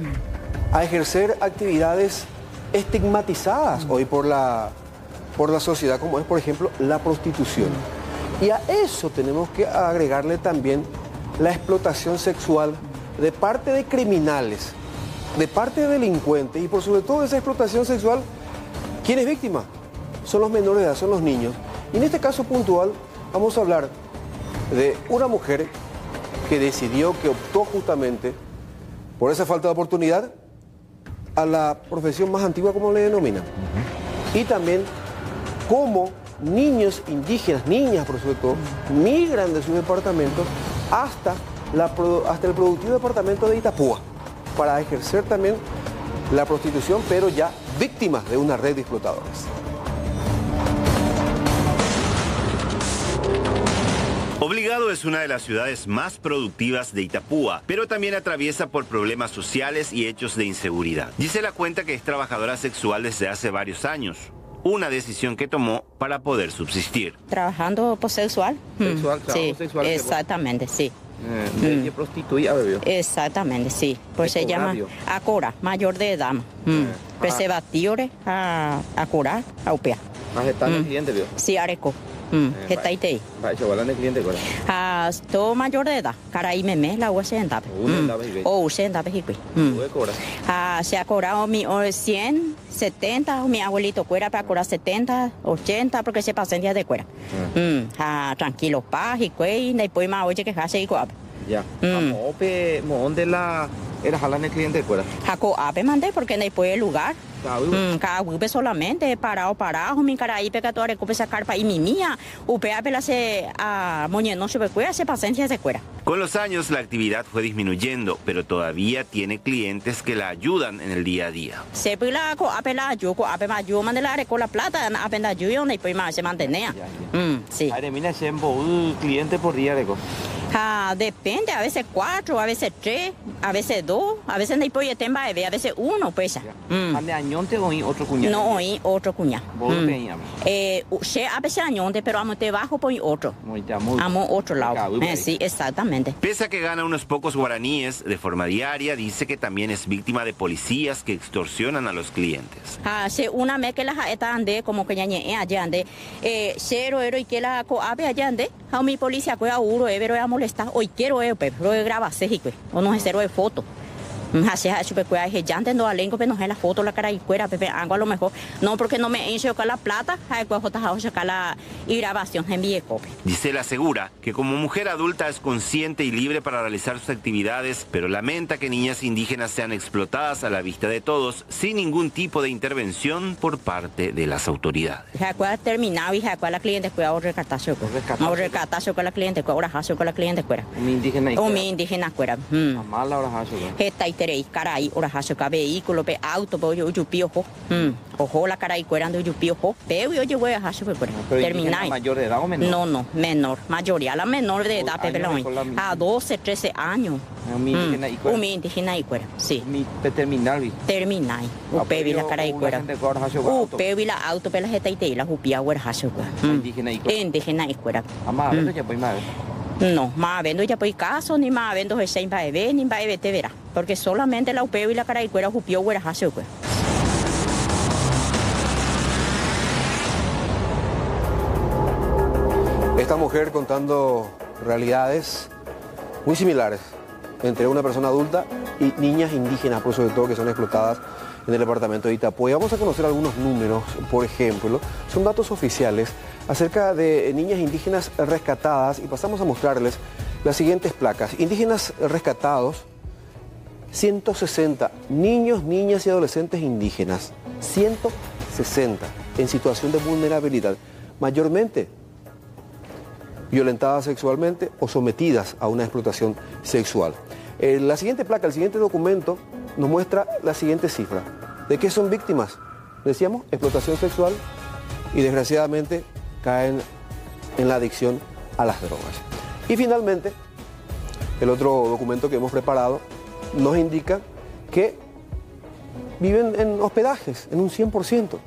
a ejercer actividades estigmatizadas hoy por la sociedad, como es, por ejemplo, la prostitución. Y a eso tenemos que agregarle también la explotación sexual de parte de criminales, de parte de delincuentes, y por sobre todo esa explotación sexual, ¿quién es víctima? Son los menores de edad, son los niños. Y en este caso puntual vamos a hablar de una mujer que decidió, que optó justamente por esa falta de oportunidad a la profesión más antigua, como le denominan. Y también cómo niños indígenas, niñas por sobre todo, migran de sus departamentos hasta el productivo departamento de Itapúa para ejercer también la prostitución, pero ya víctimas de una red de explotadores. Obligado es una de las ciudades más productivas de Itapúa, pero también atraviesa por problemas sociales y hechos de inseguridad. Gisela cuenta que es trabajadora sexual desde hace varios años, una decisión que tomó para poder subsistir. Trabajando por sexual. Sexual, sí, sexual. Exactamente, sí. ¿De prostituida bebió? Exactamente, sí. Pues se llama Acora, mayor de edad. Preservatiores a curar, a upea. ¿Más está el cliente, vio? Sí, areco. Está ahí. Va, chaval, el cliente, ¿cuál? Todo mayor de edad. Caray, meme, la USE en tape. O USE en tape, hiqui. Se ha cobrado mi 100, 70, mi abuelito cuera para cobrar 70, 80, porque se pasan días de cuera. Tranquilo, paz y cuey, después más oye que hace y coap. Ya. ¿Dónde la era jalan el cliente cuera? Jaco ape mandé porque después el lugar. Cada upe solamente parado, mi cara ahí pecato recupe sacar pa y mi mía, upe apela se a moñeno se cuera, se pasencia se cuera. Con los años la actividad fue disminuyendo, pero todavía tiene clientes que la ayudan en el día a día. Se pila co apela yo mande la con la plata, apenda yo y pues más se mantenía. Sí. Aremina siempre un cliente por día reco. Depende, a veces 4, a veces 3, a veces 2, a veces no hay pollo temba, a veces 1, pues. ¿De añonte o otro cuñado? No, oí otro cuñado. ¿Vos peñamos? A veces añonte, pero amo te bajo por otro. Amo otro lado. Sí, exactamente. Pese a que gana unos pocos guaraníes de forma diaria, dice que también es víctima de policías que extorsionan a los clientes. Se una vez que las está ande como que ñañe allá ande, cero y que la coabe allá ande, a mi policía que a uro pero a molestar, hoy quiero pero graba sejique, o no es cero de foto. Así es, que ya entiendo a lengo, pero no es la foto, la cara y cuera, pepe, algo a lo mejor. No, porque no me encho con la plata, hay que sacar la grabación en Viecope. Gisela asegura que como mujer adulta es consciente y libre para realizar sus actividades, pero lamenta que niñas indígenas sean explotadas a la vista de todos, sin ningún tipo de intervención por parte de las autoridades. Ya terminado y ya la cliente cuida o recatazo. O recatazo con la cliente, ahora hace con la cliente cuera. Un indígena y cuera. Un indígena cuera. Mala ahora hace. Teréis caray, ahora hace vehículo, pe auto, pe yo pío ojo la caray cuerando yo pío pero yo voy a hacer terminar. ¿Mayor de edad o menor? No, menor, mayoría la menor de edad, pepe a 12, 13 años. Un indígena y cuera, sí. Terminar. Terminar. Upevi la caray cuera. Upevi la auto, pe la jeta y te la jupía huera hace indígena y cuera. Amá, ya pues madre. No, más vendo ya por caso, ni más vendo ese en baebe, ni baebe te verá. Porque solamente la upeo y la cara y cuera jupió huera hace. Esta mujer contando realidades muy similares entre una persona adulta y niñas indígenas, por sobre todo que son explotadas en el departamento de Itapúa. Vamos a conocer algunos números, por ejemplo, son datos oficiales acerca de niñas indígenas rescatadas y pasamos a mostrarles las siguientes placas. Indígenas rescatados, 160 niños, niñas y adolescentes indígenas, 160 en situación de vulnerabilidad, mayormente violentadas sexualmente o sometidas a una explotación sexual. La siguiente placa, el siguiente documento nos muestra la siguiente cifra. ¿De qué son víctimas? Decíamos, explotación sexual y desgraciadamente caen en la adicción a las drogas. Y finalmente, el otro documento que hemos preparado nos indica que viven en hospedajes, en un 100%,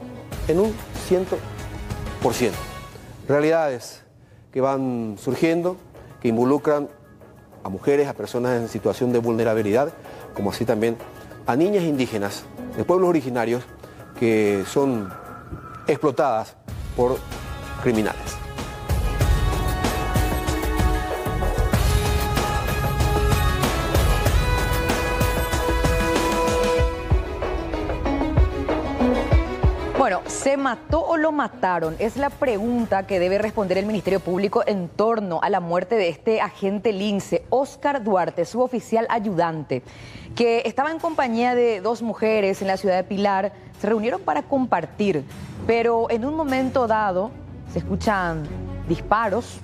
en un 100%. Realidades que van surgiendo, que involucran a mujeres, a personas en situación de vulnerabilidad, como así también a niñas indígenas de pueblos originarios que son explotadas por criminales. Bueno, ¿se mató o lo mataron? Es la pregunta que debe responder el Ministerio Público en torno a la muerte de este agente lince, Óscar Duarte, suboficial ayudante, que estaba en compañía de 2 mujeres en la ciudad de Pilar. Se reunieron para compartir, pero en un momento dado se escuchan disparos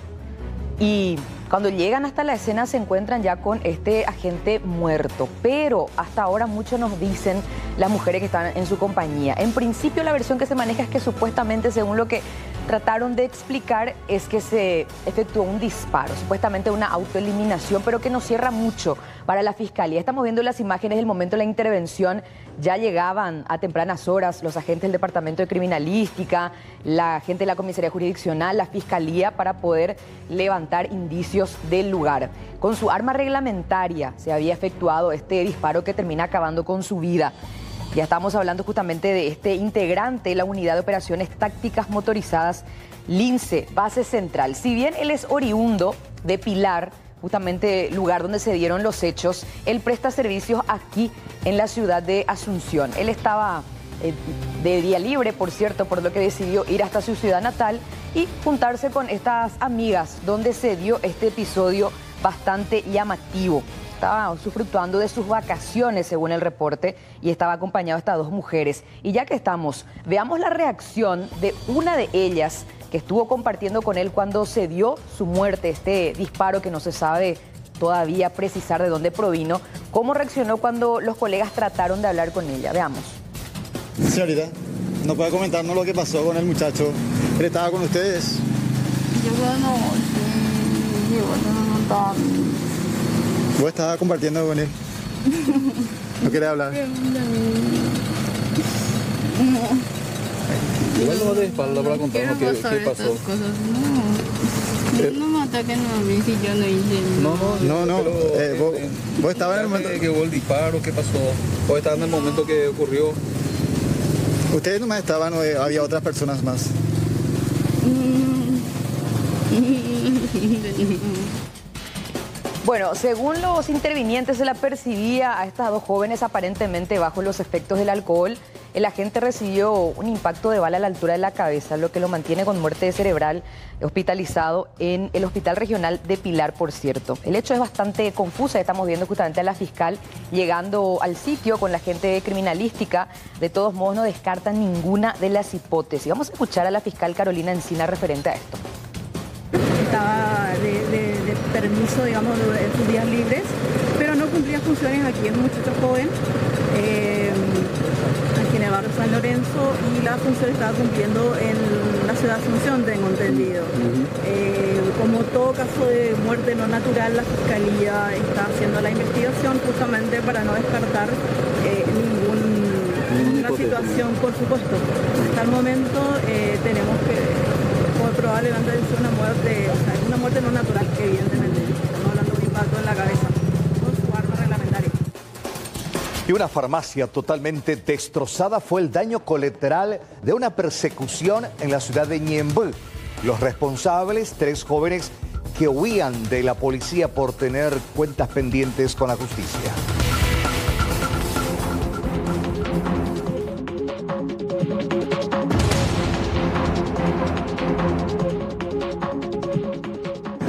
y cuando llegan hasta la escena se encuentran ya con este agente muerto. Pero hasta ahora muchos nos dicen las mujeres que están en su compañía. En principio la versión que se maneja es que supuestamente, según lo que trataron de explicar es que se efectuó un disparo, supuestamente una autoeliminación, pero que no cierra mucho para la Fiscalía. Estamos viendo las imágenes del momento de la intervención. Ya llegaban a tempranas horas los agentes del Departamento de Criminalística, la gente de la Comisaría Jurisdiccional, la Fiscalía, para poder levantar indicios del lugar. Con su arma reglamentaria se había efectuado este disparo que termina acabando con su vida. Ya estamos hablando justamente de este integrante de la Unidad de Operaciones Tácticas Motorizadas Lince, Base Central. Si bien él es oriundo de Pilar, justamente lugar donde se dieron los hechos, él presta servicios aquí en la ciudad de Asunción. Él estaba de día libre, por cierto, por lo que decidió ir hasta su ciudad natal y juntarse con estas amigas, donde se dio este episodio bastante llamativo. Estaba usufructuando de sus vacaciones, según el reporte, y estaba acompañado de estas dos mujeres. Y ya que estamos, veamos la reacción de una de ellas que estuvo compartiendo con él cuando se dio su muerte, este disparo que no se sabe todavía precisar de dónde provino. ¿Cómo reaccionó cuando los colegas trataron de hablar con ella? Veamos. Señorita, ¿no puede comentarnos lo que pasó con el muchacho? ¿Él estaba con ustedes? Yo no estaba. ¿Vos estabas compartiendo con él? ¿No querés hablar? Igual no de espalda para contarnos qué pasó. No me ataquen a mí si yo no hice No. ¿Vos estabas en el momento que hubo el disparo? ¿Qué pasó? ¿Vos estabas en el momento que ocurrió? ¿Ustedes nomás estaban o había otras personas más? Bueno, según los intervinientes, se la percibía a estas dos jóvenes aparentemente bajo los efectos del alcohol. El agente recibió un impacto de bala a la altura de la cabeza, lo que lo mantiene con muerte cerebral, hospitalizado en el Hospital Regional de Pilar, por cierto. El hecho es bastante confuso. Estamos viendo justamente a la fiscal llegando al sitio con la gente de criminalística. De todos modos, no descartan ninguna de las hipótesis. Vamos a escuchar a la fiscal Carolina Encina referente a esto. Estaba de permiso, digamos, de sus días libres, pero no cumplía funciones aquí. Es un muchacho joven, aquí en el barrio San Lorenzo, y la función estaba cumpliendo en la ciudad de Asunción, tengo entendido. Como todo caso de muerte no natural, la Fiscalía está haciendo la investigación justamente para no descartar ninguna situación, por supuesto. Hasta el momento tenemos que probablemente es una muerte no natural, evidentemente. Estamos hablando de un impacto en la cabeza con su arma reglamentaria. Y una farmacia totalmente destrozada fue el daño colateral de una persecución en la ciudad de Ñemby. Los responsables, 3 jóvenes que huían de la policía por tener cuentas pendientes con la justicia.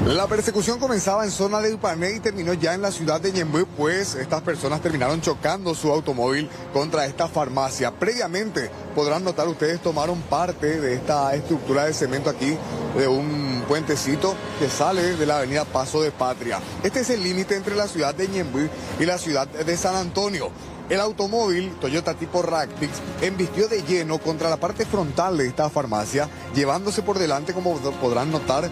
La persecución comenzaba en zona de Ipané y terminó ya en la ciudad de Ñemby, pues estas personas terminaron chocando su automóvil contra esta farmacia. Previamente, podrán notar ustedes, tomaron parte de esta estructura de cemento aquí, de un puentecito que sale de la avenida Paso de Patria. Este es el límite entre la ciudad de Ñemby y la ciudad de San Antonio. El automóvil Toyota tipo Ractix embistió de lleno contra la parte frontal de esta farmacia, llevándose por delante, como podrán notar,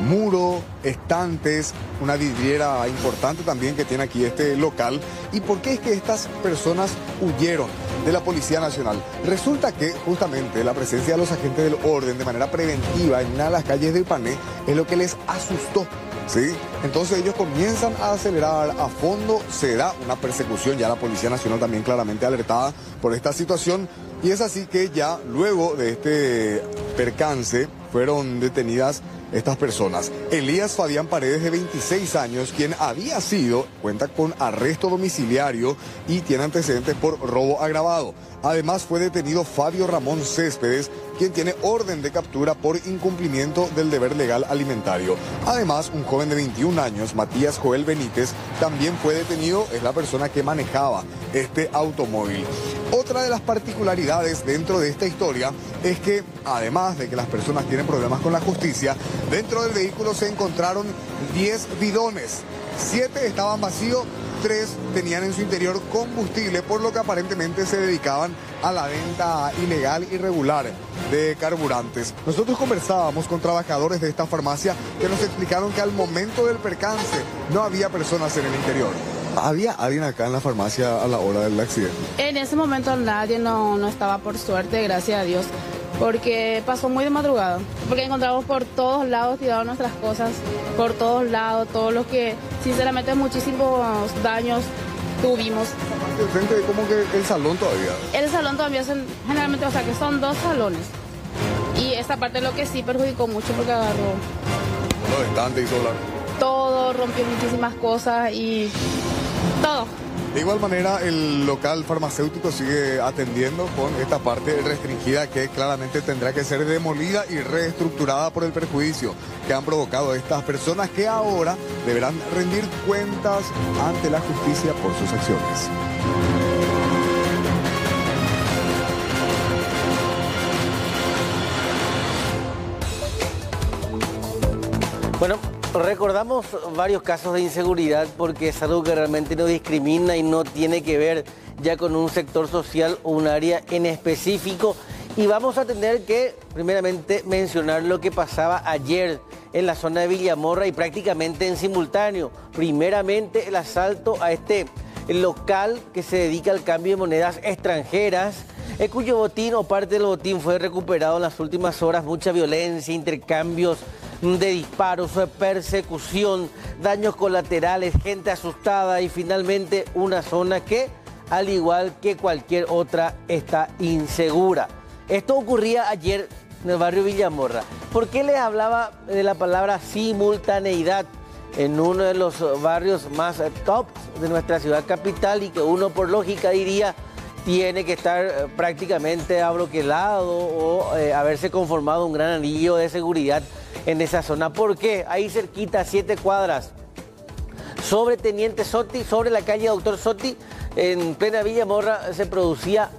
muro, estantes, una vidriera importante también que tiene aquí este local. ¿Y por qué es que estas personas huyeron de la Policía Nacional? Resulta que justamente la presencia de los agentes del orden de manera preventiva en una de las calles de Ipané es lo que les asustó, ¿sí? Entonces ellos comienzan a acelerar a fondo, se da una persecución, ya la Policía Nacional también claramente alertada por esta situación, y es así que ya luego de este percance fueron detenidas estas personas. Elías Fabián Paredes, de 26 años, quien cuenta con arresto domiciliario y tiene antecedentes por robo agravado. Además fue detenido Fabio Ramón Céspedes, quien tiene orden de captura por incumplimiento del deber legal alimentario. Además, un joven de 21 años, Matías Joel Benítez, también fue detenido, es la persona que manejaba este automóvil. Otra de las particularidades dentro de esta historia es que, además de que las personas tienen problemas con la justicia, dentro del vehículo se encontraron 10 bidones. 7 estaban vacíos 3 tenían en su interior combustible, por lo que aparentemente se dedicaban a la venta ilegal y irregular de carburantes. Nosotros conversábamos con trabajadores de esta farmacia que nos explicaron que al momento del percance no había personas en el interior. ¿Había alguien acá en la farmacia a la hora del accidente? En ese momento nadie no estaba, por suerte, gracias a Dios, porque pasó muy de madrugada, porque encontramos por todos lados tiradas nuestras cosas, por todos lados, todos los que sinceramente muchísimos daños tuvimos. De frente, como que el salón todavía. El salón todavía son, generalmente, o sea que son 2 salones. Y esta parte es lo que sí perjudicó mucho porque agarró los estantes y solar. Todo, rompió muchísimas cosas y todo. De igual manera, el local farmacéutico sigue atendiendo con esta parte restringida que claramente tendrá que ser demolida y reestructurada por el perjuicio que han provocado estas personas que ahora deberán rendir cuentas ante la justicia por sus acciones. Bueno, recordamos varios casos de inseguridad porque es algo que realmente no discrimina y no tiene que ver ya con un sector social o un área en específico. Y vamos a tener que, primeramente, mencionar lo que pasaba ayer en la zona de Villamorra y prácticamente en simultáneo. Primeramente, el asalto a este local que se dedica al cambio de monedas extranjeras, cuyo botín o parte del botín fue recuperado en las últimas horas. Mucha violencia, intercambios de disparos, persecución, daños colaterales, gente asustada y finalmente una zona que, al igual que cualquier otra, está insegura. Esto ocurría ayer en el barrio Villamorra. ¿Por qué les hablaba de la palabra simultaneidad en uno de los barrios más top de nuestra ciudad capital y que uno por lógica diría tiene que estar prácticamente abroquelado o haberse conformado un gran anillo de seguridad en esa zona? ¿Por qué? Ahí cerquita, a 7 cuadras, sobre Teniente Sotti, sobre la calle Doctor Sotti, en plena Villamorra, se producía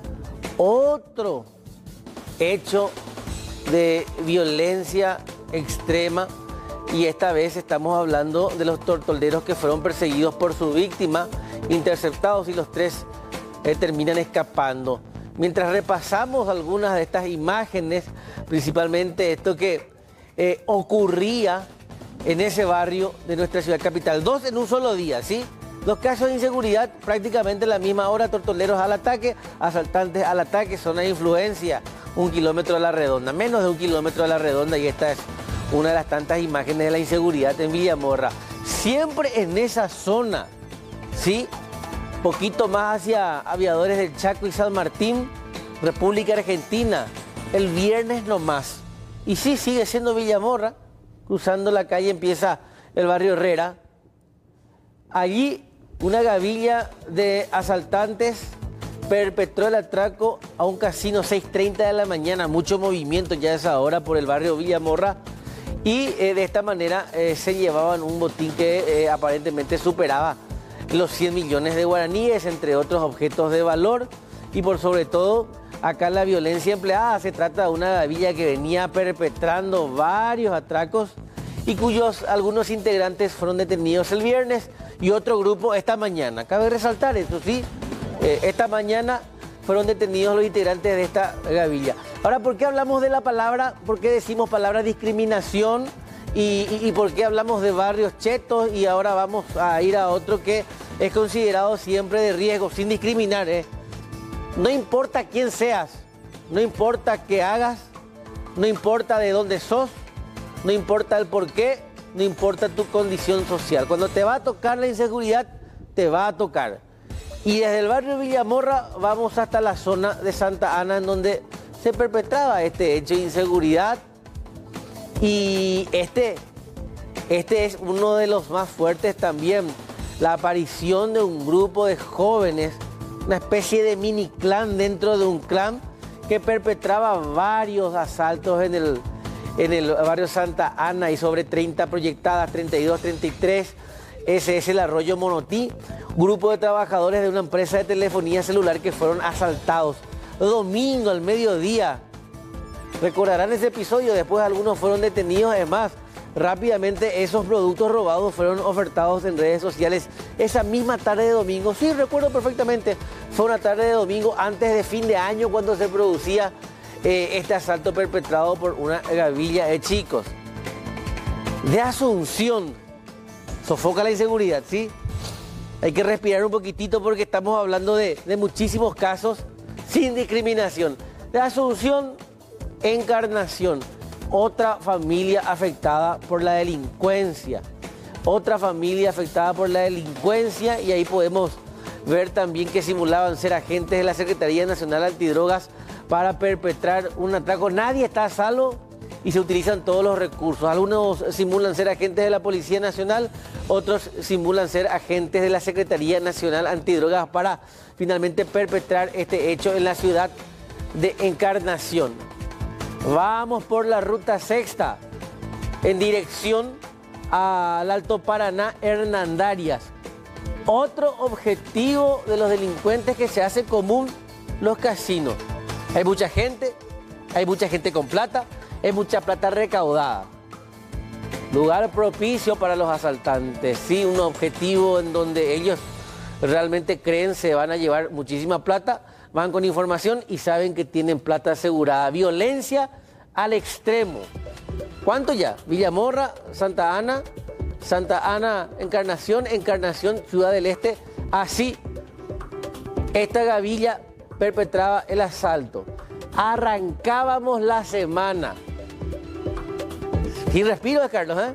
otro hecho de violencia extrema y esta vez estamos hablando de los tortoleros que fueron perseguidos por su víctima, interceptados y los 3 terminan escapando. Mientras repasamos algunas de estas imágenes, principalmente esto que ocurría en ese barrio de nuestra ciudad capital. 2 en un solo día, ¿sí? 2 casos de inseguridad prácticamente a la misma hora, tortoleros al ataque, asaltantes al ataque, zona de influencia, 1 kilómetro a la redonda, menos de 1 kilómetro a la redonda, y esta es una de las tantas imágenes de la inseguridad en Villamorra. Siempre en esa zona, ¿sí? Poquito más hacia Aviadores del Chaco y San Martín, República Argentina, el viernes nomás. Y sí, sigue siendo Villamorra, cruzando la calle empieza el barrio Herrera. Allí una gavilla de asaltantes perpetró el atraco a un casino 6:30 de la mañana, mucho movimiento ya a esa hora por el barrio Villamorra. Y de esta manera se llevaban un botín que aparentemente superaba los 100 millones de guaraníes, entre otros objetos de valor. Y por sobre todo, acá la violencia empleada, se trata de una gavilla que venía perpetrando varios atracos y cuyos algunos integrantes fueron detenidos el viernes y otro grupo esta mañana. Cabe resaltar esto, ¿sí? Esta mañana fueron detenidos los integrantes de esta gavilla. Ahora, ¿por qué hablamos de la palabra? ¿Por qué decimos palabra discriminación? ¿Y por qué hablamos de barrios chetos? Y ahora vamos a ir a otro que es considerado siempre de riesgo, sin discriminar, No importa quién seas, no importa qué hagas, no importa de dónde sos, no importa el por qué, no importa tu condición social. Cuando te va a tocar la inseguridad, te va a tocar. Y desde el barrio Villamorra vamos hasta la zona de Santa Ana, en donde se perpetraba este hecho de inseguridad. Y este es uno de los más fuertes también. La aparición de un grupo de jóvenes, una especie de mini clan dentro de un clan que perpetraba varios asaltos en el barrio Santa Ana y sobre 30 proyectadas, 32, 33. Ese es el Arroyo Monotí, grupo de trabajadores de una empresa de telefonía celular que fueron asaltados domingo al mediodía. Recordarán ese episodio, después algunos fueron detenidos, es más, rápidamente esos productos robados fueron ofertados en redes sociales esa misma tarde de domingo. Sí, recuerdo perfectamente, fue una tarde de domingo antes de fin de año cuando se producía este asalto perpetrado por una gavilla de chicos. De Asunción, sofoca la inseguridad, ¿sí? Hay que respirar un poquitito porque estamos hablando de muchísimos casos sin discriminación. De Asunción, Encarnación, otra familia afectada por la delincuencia. Otra familia afectada por la delincuencia, y ahí podemos ver también que simulaban ser agentes de la Secretaría Nacional Antidrogas para perpetrar un atraco. Nadie está a salvo y se utilizan todos los recursos. Algunos simulan ser agentes de la Policía Nacional, otros simulan ser agentes de la Secretaría Nacional Antidrogas para finalmente perpetrar este hecho en la ciudad de Encarnación. Vamos por la ruta sexta en dirección al Alto Paraná, Hernandarias. Otro objetivo de los delincuentes que se hace común, los casinos. Hay mucha gente con plata, hay mucha plata recaudada. Lugar propicio para los asaltantes, sí, un objetivo en donde ellos realmente creen se van a llevar muchísima plata, van con información y saben que tienen plata asegurada. Violencia al extremo. ¿Cuánto ya? Villamorra, Santa Ana, Encarnación, Ciudad del Este. Así, esta gavilla perpetraba el asalto. Arrancábamos la semana. Sin respiro, Carlos, ¿eh?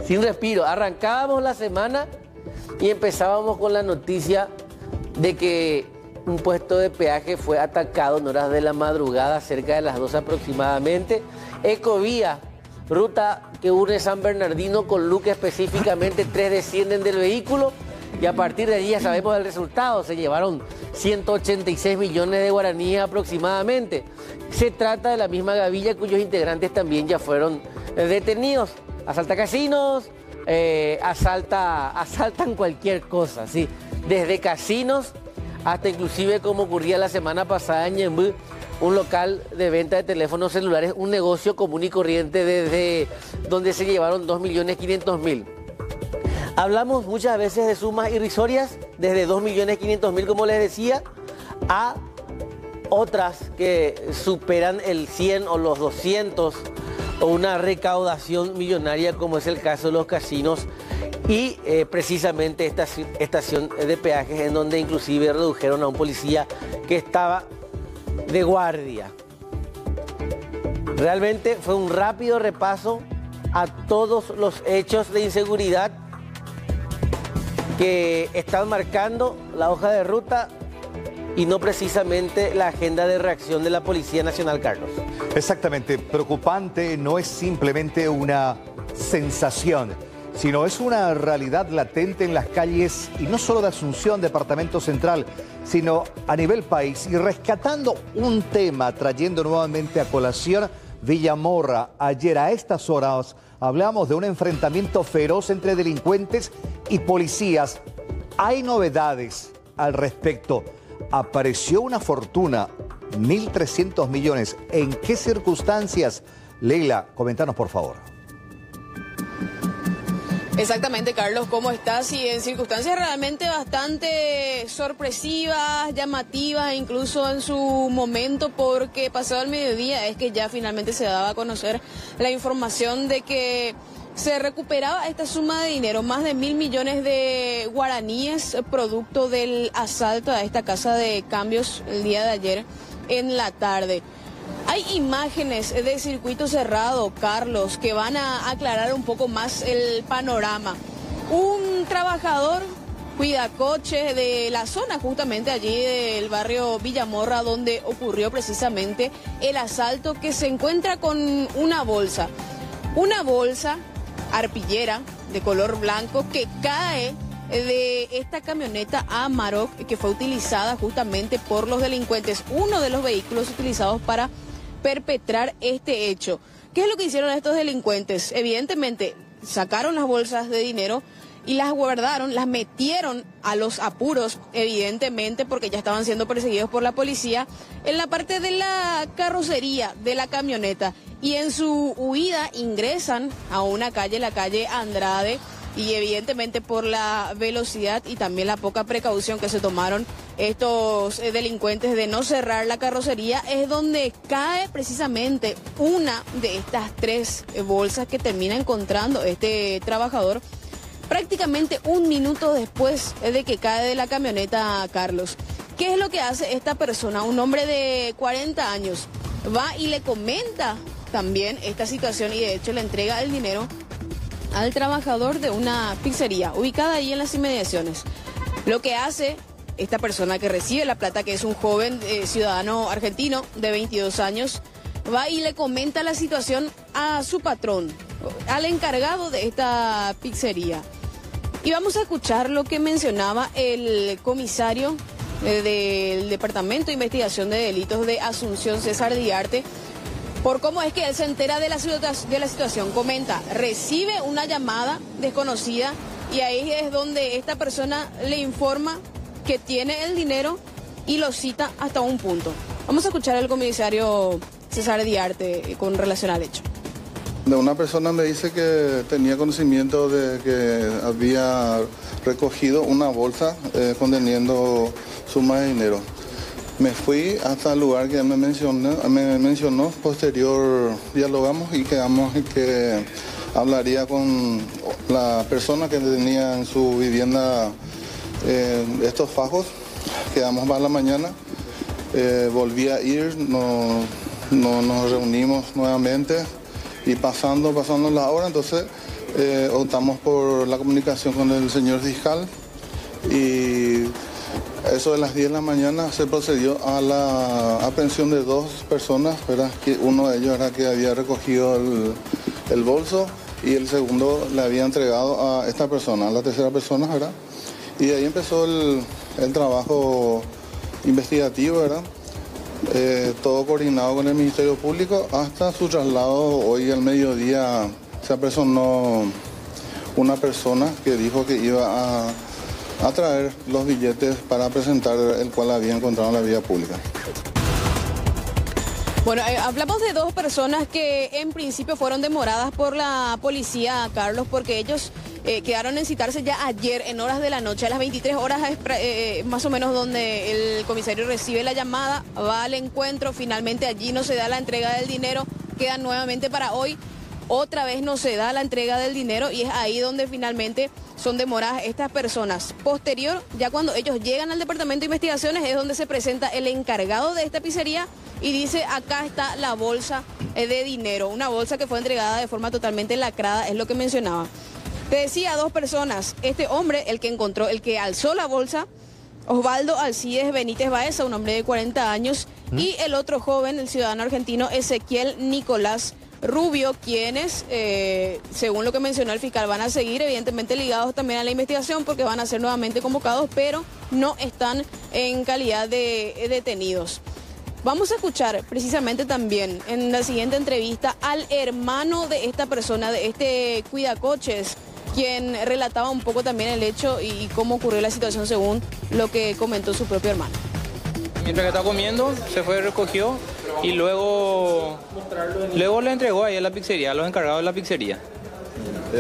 Sin respiro. Arrancábamos la semana y empezábamos con la noticia de que un puesto de peaje fue atacado en horas de la madrugada, cerca de las 12 aproximadamente. Ecovía, ruta que une San Bernardino con Luque específicamente, 3 descienden del vehículo y a partir de allí ya sabemos el resultado. Se llevaron 186 millones de guaraníes aproximadamente. Se trata de la misma gavilla cuyos integrantes también ya fueron detenidos. Asalta casinos, asaltan cualquier cosa, ¿sí? Desde casinos hasta inclusive como ocurría la semana pasada en Ñemby, un local de venta de teléfonos celulares, un negocio común y corriente desde donde se llevaron 2.500.000. Hablamos muchas veces de sumas irrisorias, desde 2.500.000, como les decía, a otras que superan el 100 o los 200 o una recaudación millonaria, como es el caso de los casinos y precisamente esta estación de peajes en donde inclusive redujeron a un policía que estaba de guardia. Realmente fue un rápido repaso a todos los hechos de inseguridad que están marcando la hoja de ruta y no precisamente la agenda de reacción de la Policía Nacional, Carlos. Exactamente, preocupante no es simplemente una sensación, sino es una realidad latente en las calles, y no solo de Asunción, Departamento Central, sino a nivel país. Y rescatando un tema, trayendo nuevamente a colación Villamorra, ayer a estas horas hablamos de un enfrentamiento feroz entre delincuentes y policías. Hay novedades al respecto. Apareció una fortuna, 1.300 millones. ¿En qué circunstancias? Leila, coméntanos por favor. Exactamente, Carlos, ¿cómo estás? Y en circunstancias realmente bastante sorpresivas, llamativas, incluso en su momento, porque pasado el mediodía es que ya finalmente se daba a conocer la información de que se recuperaba esta suma de dinero, más de 1.000 millones de guaraníes, producto del asalto a esta casa de cambios el día de ayer en la tarde. Hay imágenes de circuito cerrado, Carlos, que van a aclarar un poco más el panorama. Un trabajador cuidacoches de la zona justamente allí del barrio Villamorra, donde ocurrió precisamente el asalto, que se encuentra con una bolsa arpillera de color blanco que cae de esta camioneta Amarok que fue utilizada justamente por los delincuentes, uno de los vehículos utilizados para perpetrar este hecho. ¿Qué es lo que hicieron estos delincuentes? Evidentemente sacaron las bolsas de dinero y las guardaron, las metieron a los apuros, evidentemente, porque ya estaban siendo perseguidos por la policía, en la parte de la carrocería de la camioneta. Y en su huida ingresan a una calle, la calle Andrade, y evidentemente por la velocidad y también la poca precaución que se tomaron estos delincuentes de no cerrar la carrocería, es donde cae precisamente una de estas 3 bolsas que termina encontrando este trabajador prácticamente un minuto después de que cae de la camioneta Carlos. ¿Qué es lo que hace esta persona? Un hombre de 40 años va y le comenta también esta situación y de hecho le entrega el dinero al trabajador de una pizzería ubicada ahí en las inmediaciones. Lo que hace esta persona que recibe la plata, que es un joven ciudadano argentino de 22 años, va y le comenta la situación a su patrón, al encargado de esta pizzería. Y vamos a escuchar lo que mencionaba el comisario del Departamento de Investigación de Delitos de Asunción, César Diarte, por cómo es que él se entera de la situación. Comenta, recibe una llamada desconocida y ahí es donde esta persona le informa que tiene el dinero y lo cita hasta un punto. Vamos a escuchar al comisario César Diarte con relación al hecho. De una persona me dice que tenía conocimiento de que había recogido una bolsa conteniendo suma de dinero. Me fui hasta el lugar que me mencionó, posterior dialogamos y quedamos en que hablaría con la persona que tenía en su vivienda estos fajos. Quedamos para la mañana, volví a ir, nos reunimos nuevamente y pasando la hora, entonces optamos por la comunicación con el señor fiscal y eso de las 10 de la mañana se procedió a la aprehensión de 2 personas, ¿verdad? Que uno de ellos era que había recogido el bolso y el segundo le había entregado a esta persona, a la tercera persona, ¿verdad? Y de ahí empezó el trabajo investigativo, ¿verdad? Todo coordinado con el Ministerio Público hasta su traslado. Hoy al mediodía se apersonó una persona que dijo que iba a traer los billetes para presentar el cual había encontrado en la vía pública. Bueno, hablamos de 2 personas que en principio fueron demoradas por la policía, Carlos, porque ellos quedaron en citarse ya ayer en horas de la noche, a las 23 horas más o menos, donde el comisario recibe la llamada, va al encuentro, finalmente allí no se da la entrega del dinero, quedan nuevamente para hoy, otra vez no se da la entrega del dinero y es ahí donde finalmente son demoradas estas personas. Posterior, ya cuando ellos llegan al Departamento de Investigaciones, es donde se presenta el encargado de esta pizzería y dice, acá está la bolsa de dinero, una bolsa que fue entregada de forma totalmente lacrada, es lo que mencionaba. Te decía, 2 personas, este hombre, el que alzó la bolsa, Osvaldo Alcides Benítez Baeza, un hombre de 40 años, y el otro joven, el ciudadano argentino Ezequiel Nicolás Rubio, quienes, según lo que mencionó el fiscal, van a seguir evidentemente ligados también a la investigación porque van a ser nuevamente convocados, pero no están en calidad de detenidos. Vamos a escuchar precisamente también en la siguiente entrevista al hermano de esta persona, de este cuidacoches, quien relataba un poco también el hecho y cómo ocurrió la situación según lo que comentó su propio hermano. Mientras que estaba comiendo, se fue, recogió y luego le entregó ahí a la pizzería, a los encargados de la pizzería.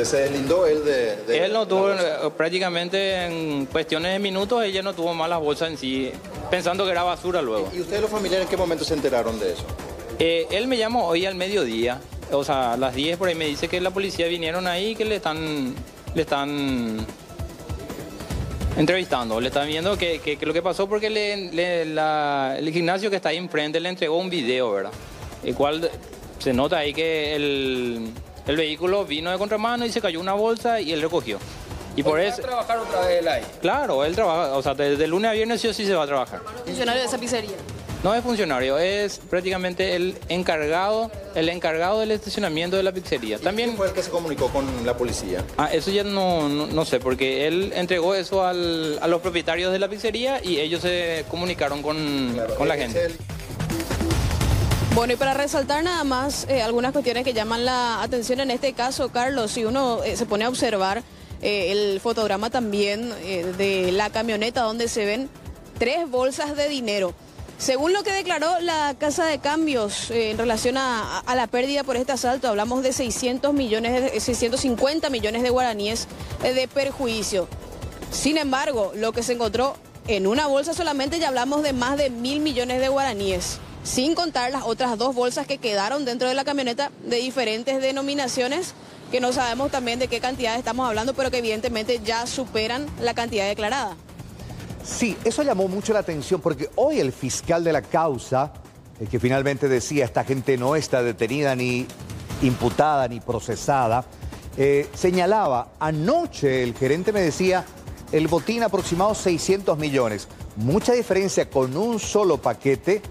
¿Se deslindó él de Él no tuvo, prácticamente en cuestiones de minutos, ella no tuvo más las bolsas en sí, pensando que era basura luego. ¿Y ustedes los familiares en qué momento se enteraron de eso? Él me llamó hoy al mediodía, o sea, a las 10 por ahí me dice que la policía vinieron ahí y que le están entrevistando, le están viendo que lo que pasó porque el gimnasio que está ahí enfrente le entregó un video, ¿verdad? El cual se nota ahí que el vehículo vino de contramano y se cayó una bolsa y él recogió. Y por eso... ¿Va a trabajar otra vez él ahí? Claro, él trabaja, o sea, desde lunes a viernes sí o sí se va a trabajar. ¿Funcionario de esa pizzería? No es funcionario, es prácticamente el encargado del estacionamiento de la pizzería. También fue el que se comunicó con la policía. Eso ya no sé, porque él entregó eso a los propietarios de la pizzería y ellos se comunicaron con la gente. Bueno, y para resaltar nada más algunas cuestiones que llaman la atención en este caso, Carlos, si uno se pone a observar, el fotograma también de la camioneta donde se ven 3 bolsas de dinero. Según lo que declaró la Casa de Cambios en relación a la pérdida por este asalto, hablamos de 650 millones de guaraníes de perjuicio. Sin embargo, lo que se encontró en una bolsa solamente ya hablamos de más de 1.000 millones de guaraníes, sin contar las otras 2 bolsas que quedaron dentro de la camioneta de diferentes denominaciones, que no sabemos también de qué cantidad estamos hablando, pero que evidentemente ya superan la cantidad declarada. Sí, eso llamó mucho la atención porque hoy el fiscal de la causa, que finalmente decía esta gente no está detenida ni imputada ni procesada, señalaba, anoche el gerente me decía, el botín aproximado 600 millones. Mucha diferencia con un solo paquete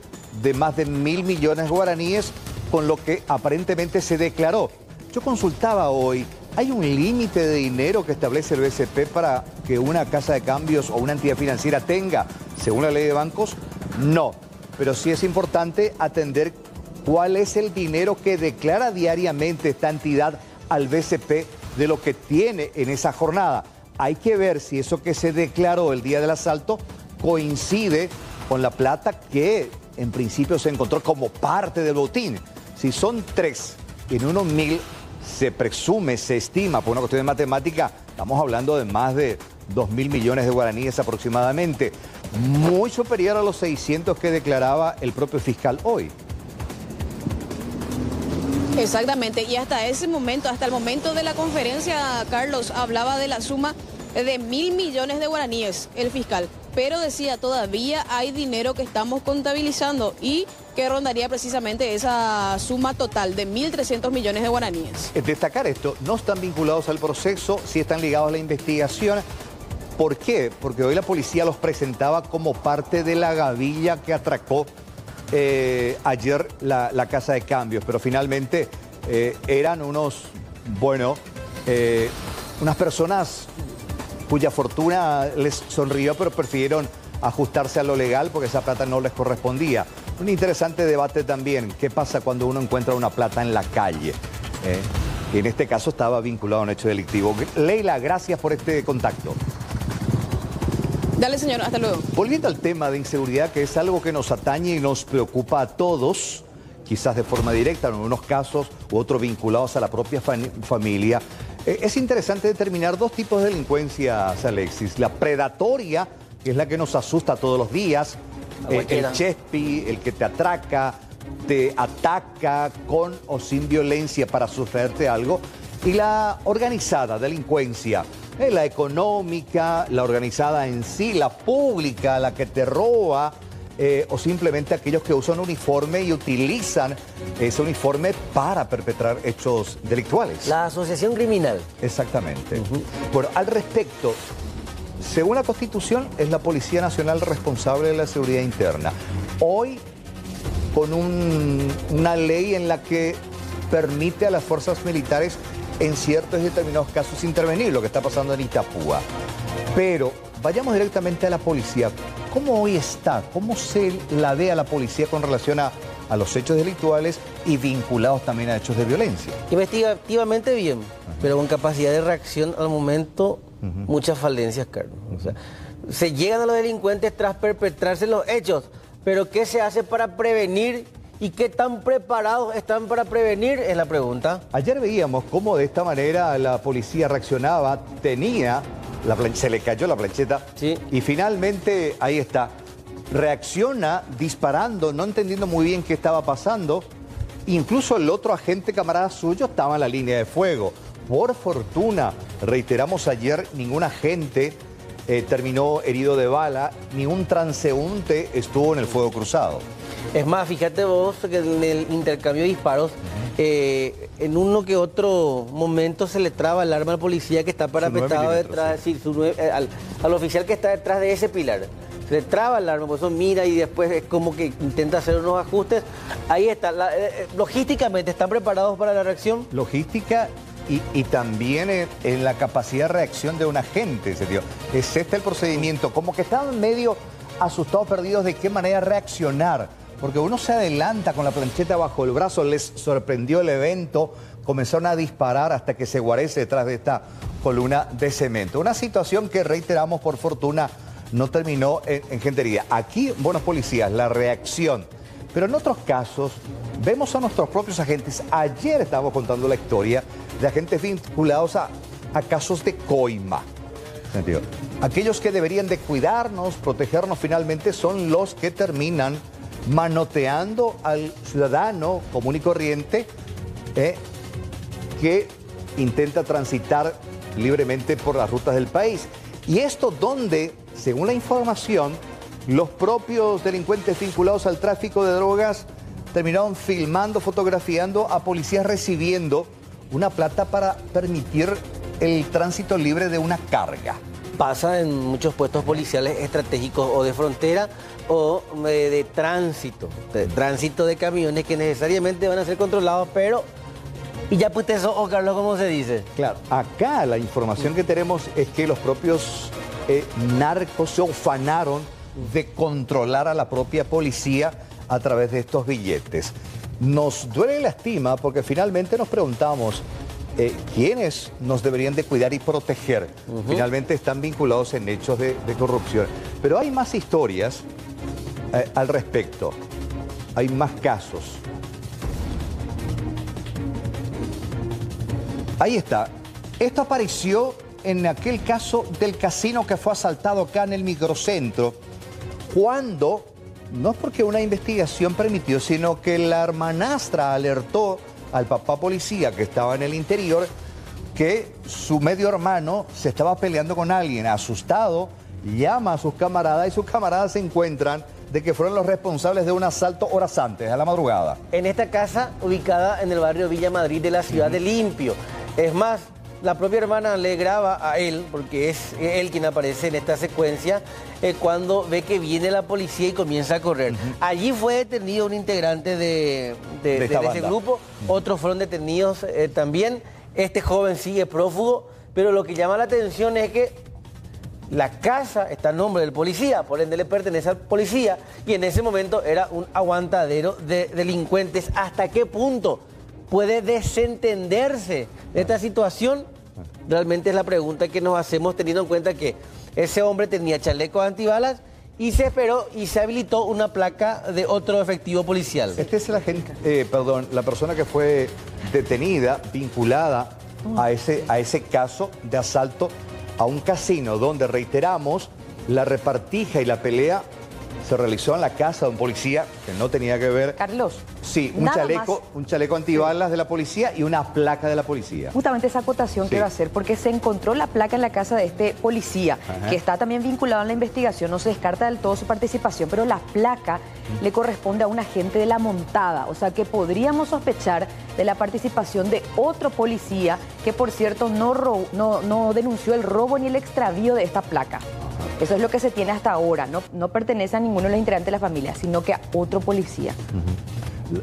de más de 1.000 millones de guaraníes con lo que aparentemente se declaró. Yo consultaba hoy, ¿hay un límite de dinero que establece el BCP para que una casa de cambios o una entidad financiera tenga, según la ley de bancos? No, pero sí es importante atender cuál es el dinero que declara diariamente esta entidad al BCP de lo que tiene en esa jornada. Hay que ver si eso que se declaró el día del asalto coincide con la plata que en principio se encontró como parte del botín. Si son 3 en unos 1.000, se presume, se estima, por una cuestión de matemática, estamos hablando de más de 2.000 millones de guaraníes aproximadamente, muy superior a los 600 que declaraba el propio fiscal hoy. Exactamente, y hasta ese momento, hasta el momento de la conferencia, Carlos hablaba de la suma de 1.000 millones de guaraníes, el fiscal, pero decía todavía hay dinero que estamos contabilizando y que rondaría precisamente esa suma total de 1.300 millones de guaraníes. Destacar esto, no están vinculados al proceso, sí están ligados a la investigación. ¿Por qué? Porque hoy la policía los presentaba como parte de la gavilla que atracó ayer la Casa de Cambios, pero finalmente eran unas personas cuya fortuna les sonrió, pero prefirieron ajustarse a lo legal porque esa plata no les correspondía. Un interesante debate también, ¿qué pasa cuando uno encuentra una plata en la calle? Y en este caso estaba vinculado a un hecho delictivo. Leila, gracias por este contacto. Dale, señor, hasta luego. Volviendo al tema de inseguridad, que es algo que nos atañe y nos preocupa a todos, quizás de forma directa en algunos casos, u otros vinculados a la propia familia, es interesante determinar 2 tipos de delincuencias, Alexis. La predatoria, que es la que nos asusta todos los días, el chespi, el que te atraca, te ataca con o sin violencia para sucederte algo, y la organizada, delincuencia, la económica, la organizada en sí, la pública, la que te roba, o simplemente aquellos que usan uniforme y utilizan ese uniforme para perpetrar hechos delictuales. La asociación criminal. Exactamente. Bueno, al respecto, según la Constitución, es la Policía Nacional responsable de la seguridad interna. Hoy, con una ley en la que permite a las fuerzas militares en ciertos y determinados casos intervenir, lo que está pasando en Itapúa. Pero vayamos directamente a la policía. ¿Cómo hoy está? ¿Cómo se la ve a la policía con relación a los hechos delictuales y vinculados también a hechos de violencia? Investigativamente bien, pero con capacidad de reacción al momento, muchas falencias, Carlos. O sea, se llegan a los delincuentes tras perpetrarse los hechos, pero ¿qué se hace para prevenir? ¿Y qué tan preparados están para prevenir? Es la pregunta. Ayer veíamos cómo de esta manera la policía reaccionaba, se le cayó la plancheta, sí, y finalmente ahí está. Reacciona disparando, no entendiendo muy bien qué estaba pasando. Incluso el otro agente camarada suyo estaba en la línea de fuego. Por fortuna, reiteramos ayer, ningún agente terminó herido de bala, ni un transeúnte estuvo en el fuego cruzado. Es más, fíjate vos que en el intercambio de disparos, en uno que otro momento se le traba el arma al policía que está parapetado detrás, sí, al oficial que está detrás de ese pilar. Se le traba el arma, por eso mira y después es como que intenta hacer unos ajustes. Ahí está, logísticamente, ¿están preparados para la reacción? Logística y también en la capacidad de reacción de un agente, ¿serio? Es este el procedimiento, como que estaban medio asustados, perdidos de qué manera reaccionar. porque uno se adelanta con la plancheta bajo el brazo, les sorprendió el evento, comenzaron a disparar hasta que se guarece detrás de esta columna de cemento. Una situación que, reiteramos, por fortuna no terminó en gentería. Aquí, buenos policías, la reacción. Pero en otros casos, vemos a nuestros propios agentes. Ayer estábamos contando la historia de agentes vinculados a casos de coima. ¿Sentido? Aquellos que deberían de cuidarnos, protegernos, finalmente son los que terminan manoteando al ciudadano común y corriente que intenta transitar libremente por las rutas del país. Y esto donde, según la información, los propios delincuentes vinculados al tráfico de drogas terminaron filmando, fotografiando a policías recibiendo una plata para permitir el tránsito libre de una carga. Pasa en muchos puestos policiales estratégicos o de frontera o de tránsito de camiones que necesariamente van a ser controlados, pero... Y ya pues eso, Carlos, ¿cómo se dice? Claro, acá la información que tenemos es que los propios narcos se ufanaron de controlar a la propia policía a través de estos billetes. Nos duele y lastima porque finalmente nos preguntamos quiénes nos deberían de cuidar y proteger. Finalmente están vinculados en hechos de corrupción. Pero hay más historias al respecto. Hay más casos. Ahí está. Esto apareció en aquel caso del casino que fue asaltado acá en el microcentro, cuando, no es porque una investigación permitió, sino que la hermanastra alertó al papá policía que estaba en el interior que su medio hermano se estaba peleando con alguien. Asustado, llama a sus camaradas y sus camaradas se encuentran de que fueron los responsables de un asalto horas antes, a la madrugada. En esta casa ubicada en el barrio Villa Madrid de la ciudad de Limpio. Es más, la propia hermana le graba a él, porque es él quien aparece en esta secuencia, cuando ve que viene la policía y comienza a correr. Allí fue detenido un integrante de ese grupo, otros fueron detenidos también. Este joven sigue prófugo, pero lo que llama la atención es que la casa está a nombre del policía, por ende le pertenece al policía, y en ese momento era un aguantadero de delincuentes. ¿Hasta qué punto puede desentenderse de esta situación? Realmente es la pregunta que nos hacemos, teniendo en cuenta que ese hombre tenía chalecos antibalas y se esperó y se habilitó una placa de otro efectivo policial. Este es la persona que fue detenida, vinculada a ese caso de asalto a un casino, donde, reiteramos, la repartija y la pelea se realizó en la casa de un policía que no tenía que ver. Carlos. Sí, un chaleco antibalas de la policía y una placa de la policía. Justamente esa acotación quiero hacer, porque se encontró la placa en la casa de este policía, que está también vinculado en la investigación. No se descarta del todo su participación, pero la placa le corresponde a un agente de la montada. O sea que podríamos sospechar de la participación de otro policía que, por cierto, no denunció el robo ni el extravío de esta placa. Eso es lo que se tiene hasta ahora. No pertenece a ninguno de los integrantes de la familia, sino que a otro policía.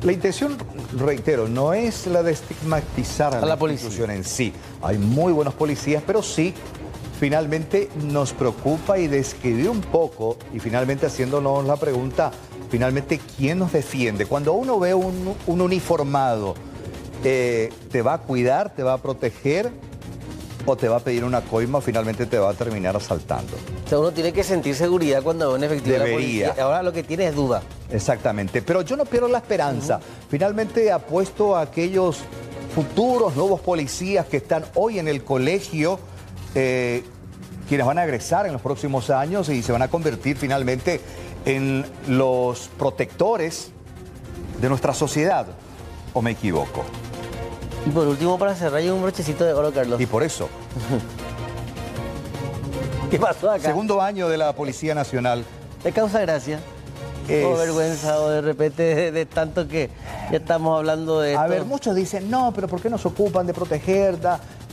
La intención, reitero, no es la de estigmatizar a la institución en sí. Hay muy buenos policías, pero sí, finalmente nos preocupa y describir un poco, y finalmente haciéndonos la pregunta, finalmente, ¿quién nos defiende? Cuando uno ve un uniformado, ¿te va a cuidar, te va a proteger, o te va a pedir una coima, o finalmente te va a terminar asaltando? O sea, uno tiene que sentir seguridad cuando ve un efectivo de la policía. Ahora lo que tiene es duda. Exactamente, pero yo no pierdo la esperanza. Finalmente apuesto a aquellos futuros nuevos policías que están hoy en el colegio, quienes van a egresar en los próximos años y se van a convertir finalmente en los protectores de nuestra sociedad. ¿O me equivoco? Y por último, para cerrar, hay un brochecito de oro, Carlos. Y por eso. ¿Qué pasó acá? Segundo año de la Policía Nacional. ¿Te causa gracia? O vergüenza, o de repente de tanto que ya estamos hablando de esto. A ver, muchos dicen, no, pero ¿por qué no se ocupan de proteger?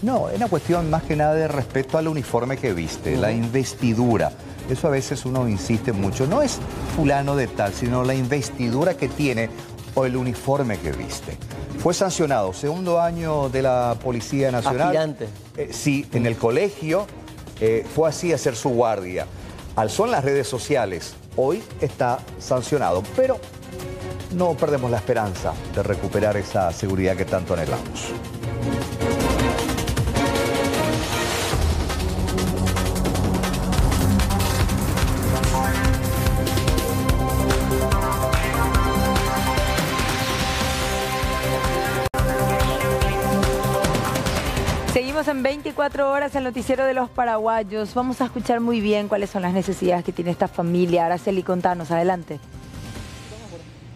No, es una cuestión más que nada de respeto al uniforme que viste, la investidura. Eso a veces uno insiste mucho. No es fulano de tal, sino la investidura que tiene o el uniforme que viste. Fue sancionado, segundo año de la Policía Nacional. Aspirante. Sí, en el colegio fue así a hacer su guardia. Alzó en las redes sociales, hoy está sancionado. Pero no perdemos la esperanza de recuperar esa seguridad que tanto anhelamos. Seguimos en 24 horas, el noticiero de los paraguayos. Vamos a escuchar muy bien cuáles son las necesidades que tiene esta familia. Araceli, contanos, adelante.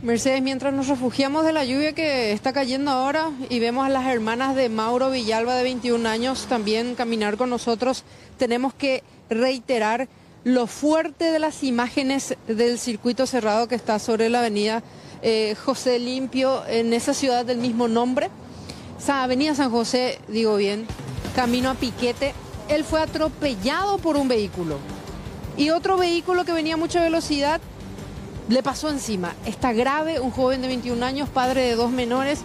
Mercedes, mientras nos refugiamos de la lluvia que está cayendo ahora y vemos a las hermanas de Mauro Villalba, de 21 años, también caminar con nosotros, tenemos que reiterar lo fuerte de las imágenes del circuito cerrado que está sobre la avenida José Limpio, en esa ciudad del mismo nombre. Avenida San José, digo bien, camino a Piquete. Él fue atropellado por un vehículo y otro vehículo que venía a mucha velocidad le pasó encima. Está grave, un joven de 21 años, padre de 2 menores.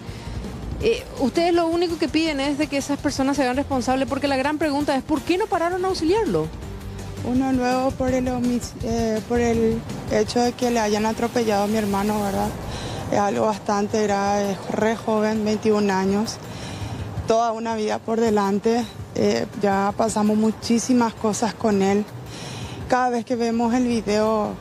Ustedes lo único que piden es de que esas personas se hagan responsables, porque la gran pregunta es ¿por qué no pararon a auxiliarlo? Uno luego por el hecho de que le hayan atropellado a mi hermano, ¿verdad? Es algo bastante grave, es re joven, 21 años, toda una vida por delante, ya pasamos muchísimas cosas con él. Cada vez que vemos el video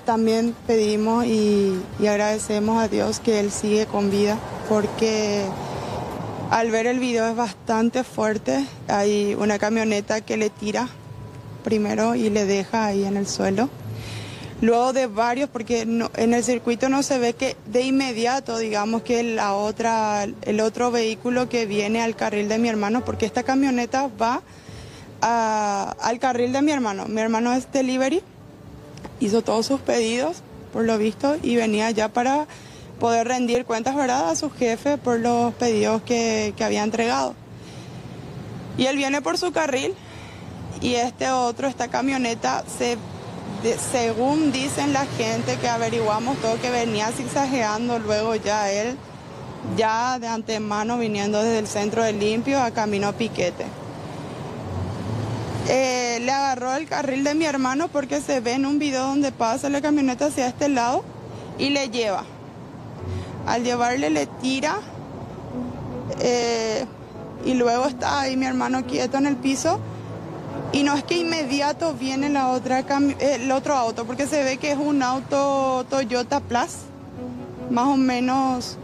también pedimos y agradecemos a Dios que él sigue con vida, porque al ver el video es bastante fuerte. Hay una camioneta que le tira primero y le deja ahí en el suelo. Luego de varios, porque en el circuito no se ve que de inmediato, digamos que el otro vehículo que viene al carril de mi hermano, porque esta camioneta va al carril de mi hermano. Mi hermano es delivery, hizo todos sus pedidos, por lo visto, y venía ya para poder rendir cuentas, ¿verdad?, a su jefe por los pedidos que había entregado. Y él viene por su carril y esta camioneta según dicen la gente que averiguamos todo, que venía zigzagueando luego ya él, ya de antemano viniendo desde el centro de Limpio a camino a Piquete. Le agarró el carril de mi hermano porque se ve en un video donde pasa la camioneta hacia este lado y le lleva. Al llevarle le tira y luego está ahí mi hermano quieto en el piso. Y no es que inmediato viene el otro auto, porque se ve que es un auto Toyota Plus, más o menos,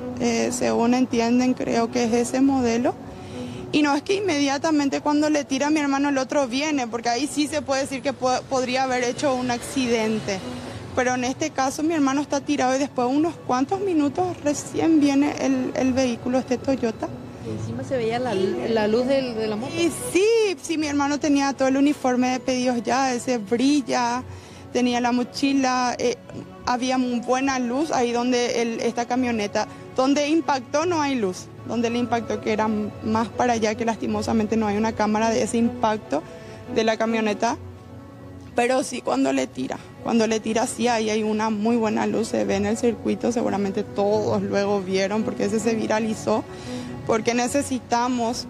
según entienden, creo que es ese modelo. Y no es que inmediatamente cuando le tira a mi hermano el otro viene, porque ahí sí se puede decir que podría haber hecho un accidente. Pero en este caso mi hermano está tirado y después de unos cuantos minutos recién viene el vehículo, este Toyota. Encima se veía la luz de la moto. Y sí, mi hermano tenía todo el uniforme de pedidos ya, ese brilla, tenía la mochila, había buena luz ahí donde esta camioneta, donde impactó no hay luz, donde le impactó que era más para allá, que lastimosamente no hay una cámara de ese impacto de la camioneta, pero sí cuando le tira sí ahí hay una muy buena luz, se ve en el circuito, seguramente todos luego vieron porque ese se viralizó. Porque necesitamos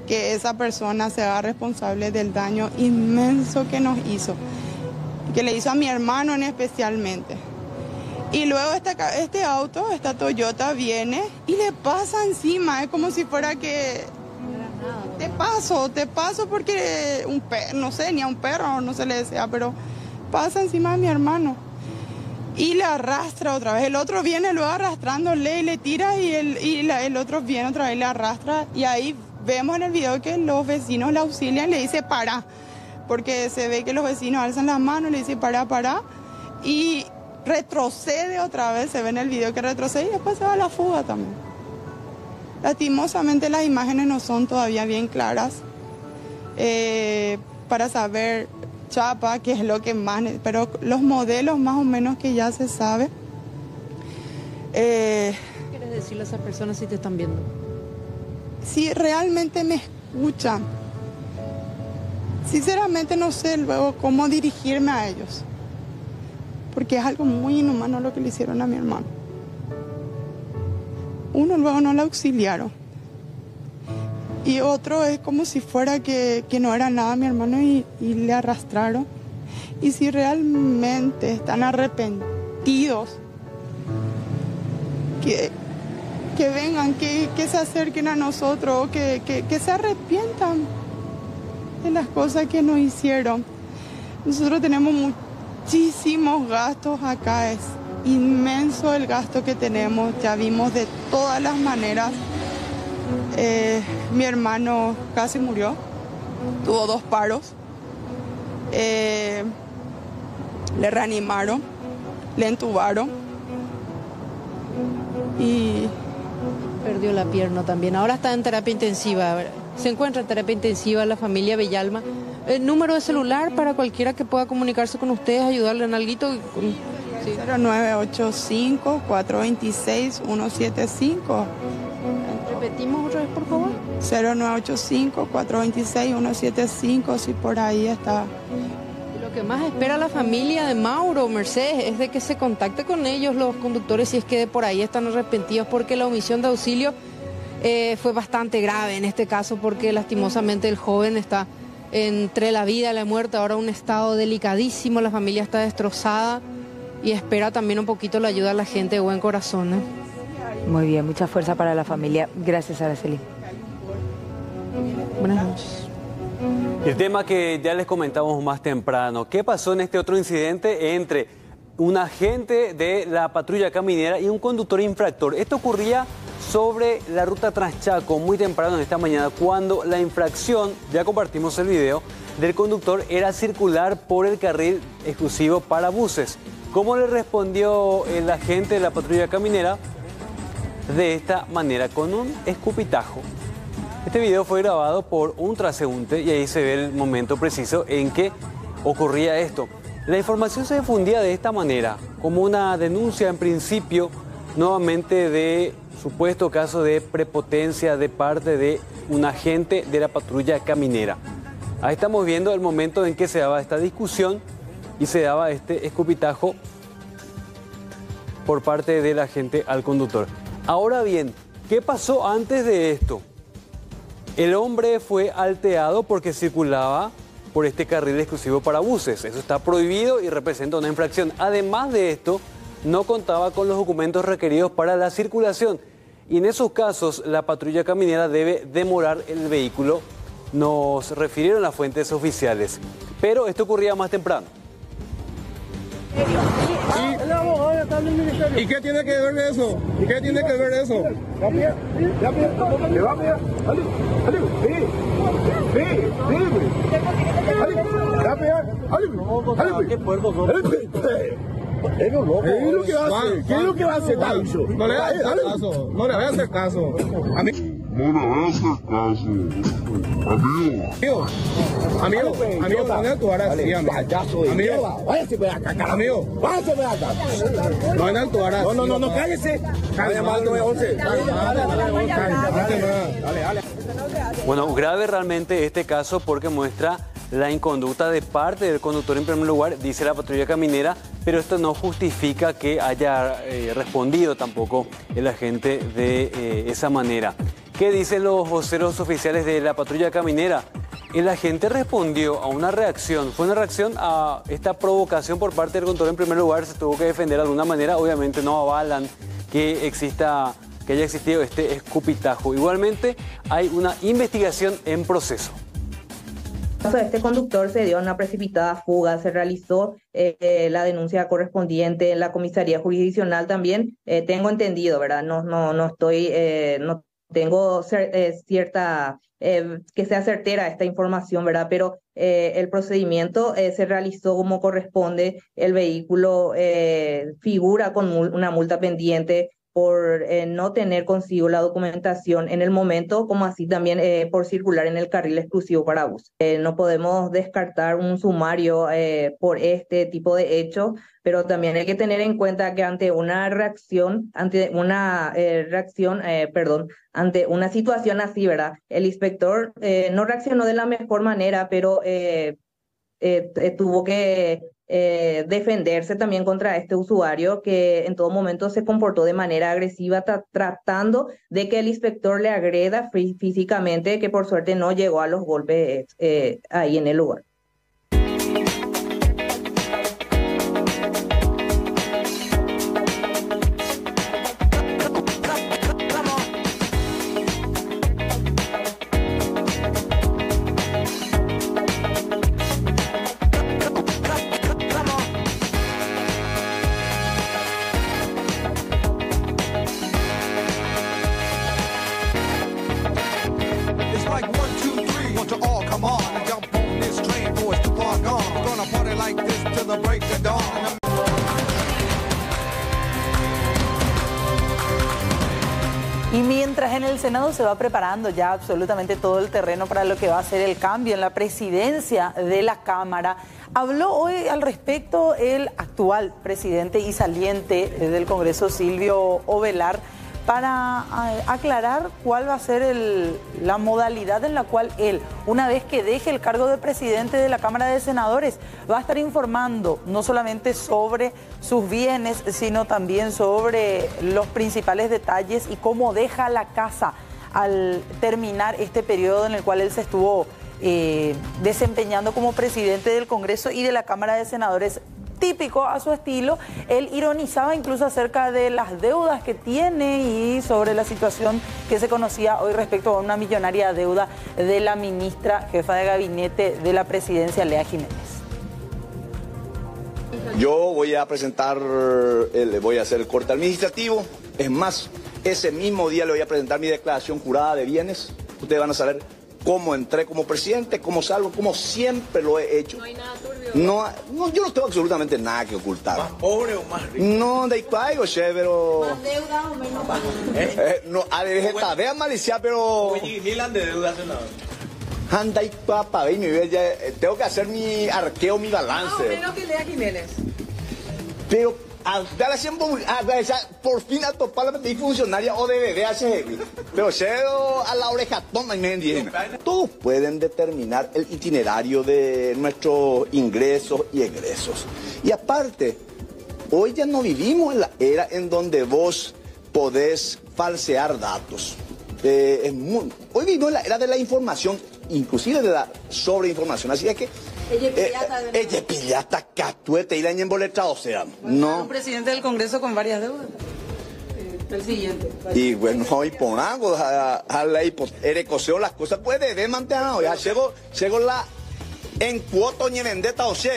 que esa persona se haga responsable del daño inmenso que nos hizo, que le hizo a mi hermano especialmente. Y luego este auto, esta Toyota, viene y le pasa encima, es como si fuera que te paso porque no sé, ni a un perro no se le desea, pero pasa encima de mi hermano. Y le arrastra otra vez. El otro viene luego arrastrándole y le tira y el otro viene otra vez y le arrastra. Y ahí vemos en el video que los vecinos le auxilian y le dice para. Porque se ve que los vecinos alzan las manos y le dicen para. Y retrocede otra vez, se ve en el video que retrocede y después se va a la fuga también. Lastimosamente las imágenes no son todavía bien claras para saber chapa, que es lo que más, pero los modelos más o menos que ya se sabe. ¿Qué quieres decirle a esas personas si te están viendo? Si realmente me escuchan, sinceramente no sé luego cómo dirigirme a ellos, porque es algo muy inhumano lo que le hicieron a mi hermano. Uno luego no le auxiliaron y otro es como si fuera que no era nada mi hermano y le arrastraron. Y si realmente están arrepentidos que vengan, que se acerquen a nosotros, que se arrepientan de las cosas que nos hicieron. Nosotros tenemos muchísimos gastos acá, es inmenso el gasto que tenemos, ya vimos de todas las maneras. Mi hermano casi murió, tuvo 2 paros, le reanimaron, le entubaron y perdió la pierna también. Ahora está en terapia intensiva. Se encuentra en terapia intensiva la familia Villalma. El número de celular para cualquiera que pueda comunicarse con ustedes, ayudarle en alguito. Sí. 0985-426-175. Repetimos otra vez, por favor. 0985-426-175, si por ahí está. Lo que más espera la familia de Mauro, Mercedes, es de que se contacte con ellos los conductores si es que de por ahí están arrepentidos, porque la omisión de auxilio fue bastante grave en este caso, porque lastimosamente el joven está entre la vida y la muerte, ahora un estado delicadísimo, la familia está destrozada y espera también un poquito la ayuda de la gente de buen corazón. Muy bien, mucha fuerza para la familia. Gracias, Araceli. Buenas noches. El tema que ya les comentamos más temprano, ¿qué pasó en este otro incidente entre un agente de la patrulla caminera y un conductor infractor? Esto ocurría sobre la ruta Transchaco muy temprano en esta mañana, cuando la infracción, ya compartimos el video, del conductor era circular por el carril exclusivo para buses. ¿Cómo le respondió el agente de la patrulla caminera? De esta manera, con un escupitajo. Este video fue grabado por un transeúnte y ahí se ve el momento preciso en que ocurría esto. La información se difundía de esta manera, como una denuncia en principio, nuevamente de supuesto caso de prepotencia de parte de un agente de la patrulla caminera. Ahí estamos viendo el momento en que se daba esta discusión y se daba este escupitajo por parte del agente al conductor. Ahora bien, ¿qué pasó antes de esto? El hombre fue alteado porque circulaba por este carril exclusivo para buses. Eso está prohibido y representa una infracción. Además de esto, no contaba con los documentos requeridos para la circulación. Y en esos casos, la patrulla caminera debe demorar el vehículo. Nos refirieron las fuentes oficiales. Pero esto ocurría más temprano. ¿Y qué tiene que ver eso? ¿Y qué tiene que ver eso? ¿Qué es lo que va a hacer? No le voy a hacer caso. No le voy a hacer caso. A mí. No le voy a hacer caso. Amigo, no le actuar así, amigo. Váyase para acá, amigo. Váyase para acá. No le actuar así. No, cállese. Bueno, grave realmente este caso porque muestra la inconducta de parte del conductor en primer lugar, dice la patrulla caminera, pero esto no justifica que haya respondido tampoco el agente de esa manera. ¿Qué dicen los voceros oficiales de la patrulla caminera? El agente respondió a una reacción, fue una reacción a esta provocación por parte del conductor en primer lugar, se tuvo que defender de alguna manera, obviamente no avalan que haya existido este escupitajo. Igualmente hay una investigación en proceso. En el caso de este conductor se dio una precipitada fuga, se realizó la denuncia correspondiente en la comisaría jurisdiccional también, tengo entendido, ¿verdad? No tengo cierta, que sea certera esta información, ¿verdad? Pero el procedimiento se realizó como corresponde, el vehículo figura con una multa pendiente por no tener consigo la documentación en el momento, como así también por circular en el carril exclusivo para bus. No podemos descartar un sumario por este tipo de hechos, pero también hay que tener en cuenta que ante una situación así, ¿verdad? El inspector no reaccionó de la mejor manera, pero tuvo que defenderse también contra este usuario que en todo momento se comportó de manera agresiva, tratando de que el inspector le agreda físicamente, que por suerte no llegó a los golpes ahí en el lugar. Y mientras en el Senado se va preparando ya absolutamente todo el terreno para lo que va a ser el cambio en la presidencia de la Cámara, habló hoy al respecto el actual presidente y saliente del Congreso, Silvio Ovelar, para aclarar cuál va a ser la modalidad en la cual él, una vez que deje el cargo de presidente de la Cámara de Senadores, va a estar informando no solamente sobre sus bienes, sino también sobre los principales detalles y cómo deja la casa al terminar este periodo en el cual él se estuvo desempeñando como presidente del Congreso y de la Cámara de Senadores. Típico a su estilo, él ironizaba incluso acerca de las deudas que tiene y sobre la situación que se conocía hoy respecto a una millonaria deuda de la ministra jefa de gabinete de la presidencia, Lea Jiménez. Yo voy a presentar, voy a hacer el corte administrativo, es más, ese mismo día le voy a presentar mi declaración jurada de bienes. Ustedes van a saber cómo entré como presidente, cómo salgo, como siempre lo he hecho. No hay nada turbio. No, yo no tengo absolutamente nada que ocultar. ¿Más pobre o más rico? No, de ahí pero... ¿Más deuda o menos? No, a ver, vea malicia, pero... Ni la de deuda, senador. Anda y papá, ve mi vida, tengo que hacer mi arqueo, mi balance. No, menos que Lea Jiménez. Pero... por fin a topar la funcionaria o de bebé hace pero cedo a la oreja toma y me entiende. Todos pueden determinar el itinerario de nuestros ingresos y egresos. Y aparte, hoy ya no vivimos en la era en donde vos podés falsear datos. Hoy vivimos en la era de la información, inclusive de la sobreinformación. Así es que ella pillata catuete y la emboletrado, o sea, no. Un presidente del Congreso con varias deudas. El siguiente. Y bueno, y por algo, a la erecoseo las cosas puede de mantener. Ya llegó la en cuoto ni vendetta, o sea,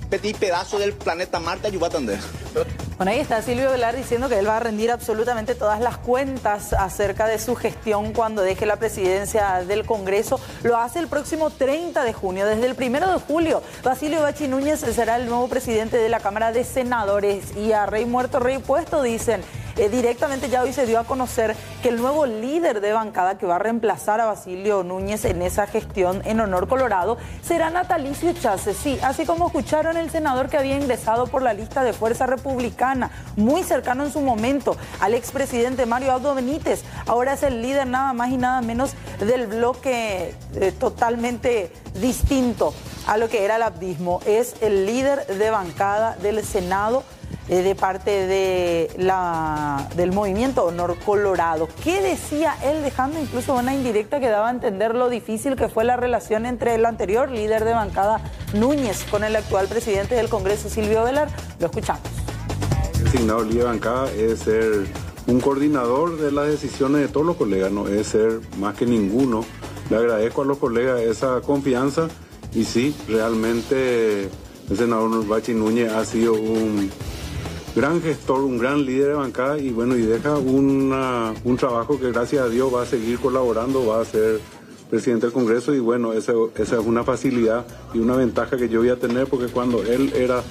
petit pedazo del planeta Marte, yo voy a atender. Bueno, ahí está Silvio Ovelar diciendo que él va a rendir absolutamente todas las cuentas acerca de su gestión cuando deje la presidencia del Congreso. Lo hace el próximo 30 de junio. Desde el 1 de julio, Basilio Bachi Núñez será el nuevo presidente de la Cámara de Senadores. Y a rey muerto, rey puesto, dicen. Directamente ya hoy se dio a conocer que el nuevo líder de bancada que va a reemplazar a Basilio Núñez en esa gestión en Honor Colorado será Natalicio Chase. Sí, así como escucharon, el senador que había ingresado por la lista de Fuerza Republicana, muy cercano en su momento al expresidente Mario Abdo Benítez, ahora es el líder nada más y nada menos del bloque totalmente distinto a lo que era el abdismo. Es el líder de bancada del Senado de parte del movimiento Honor Colorado. ¿Qué decía él, dejando incluso una indirecta que daba a entender lo difícil que fue la relación entre el anterior líder de bancada Núñez con el actual presidente del Congreso, Silvio Ovelar? Lo escuchamos. El designado líder de bancada es ser un coordinador de las decisiones de todos los colegas, no es ser más que ninguno. Le agradezco a los colegas esa confianza y sí, realmente el senador Bachi Núñez ha sido un gran gestor, un gran líder de bancada y bueno, y deja un trabajo que gracias a Dios va a seguir colaborando, va a ser presidente del Congreso y bueno, esa es una facilidad y una ventaja que yo voy a tener porque cuando él era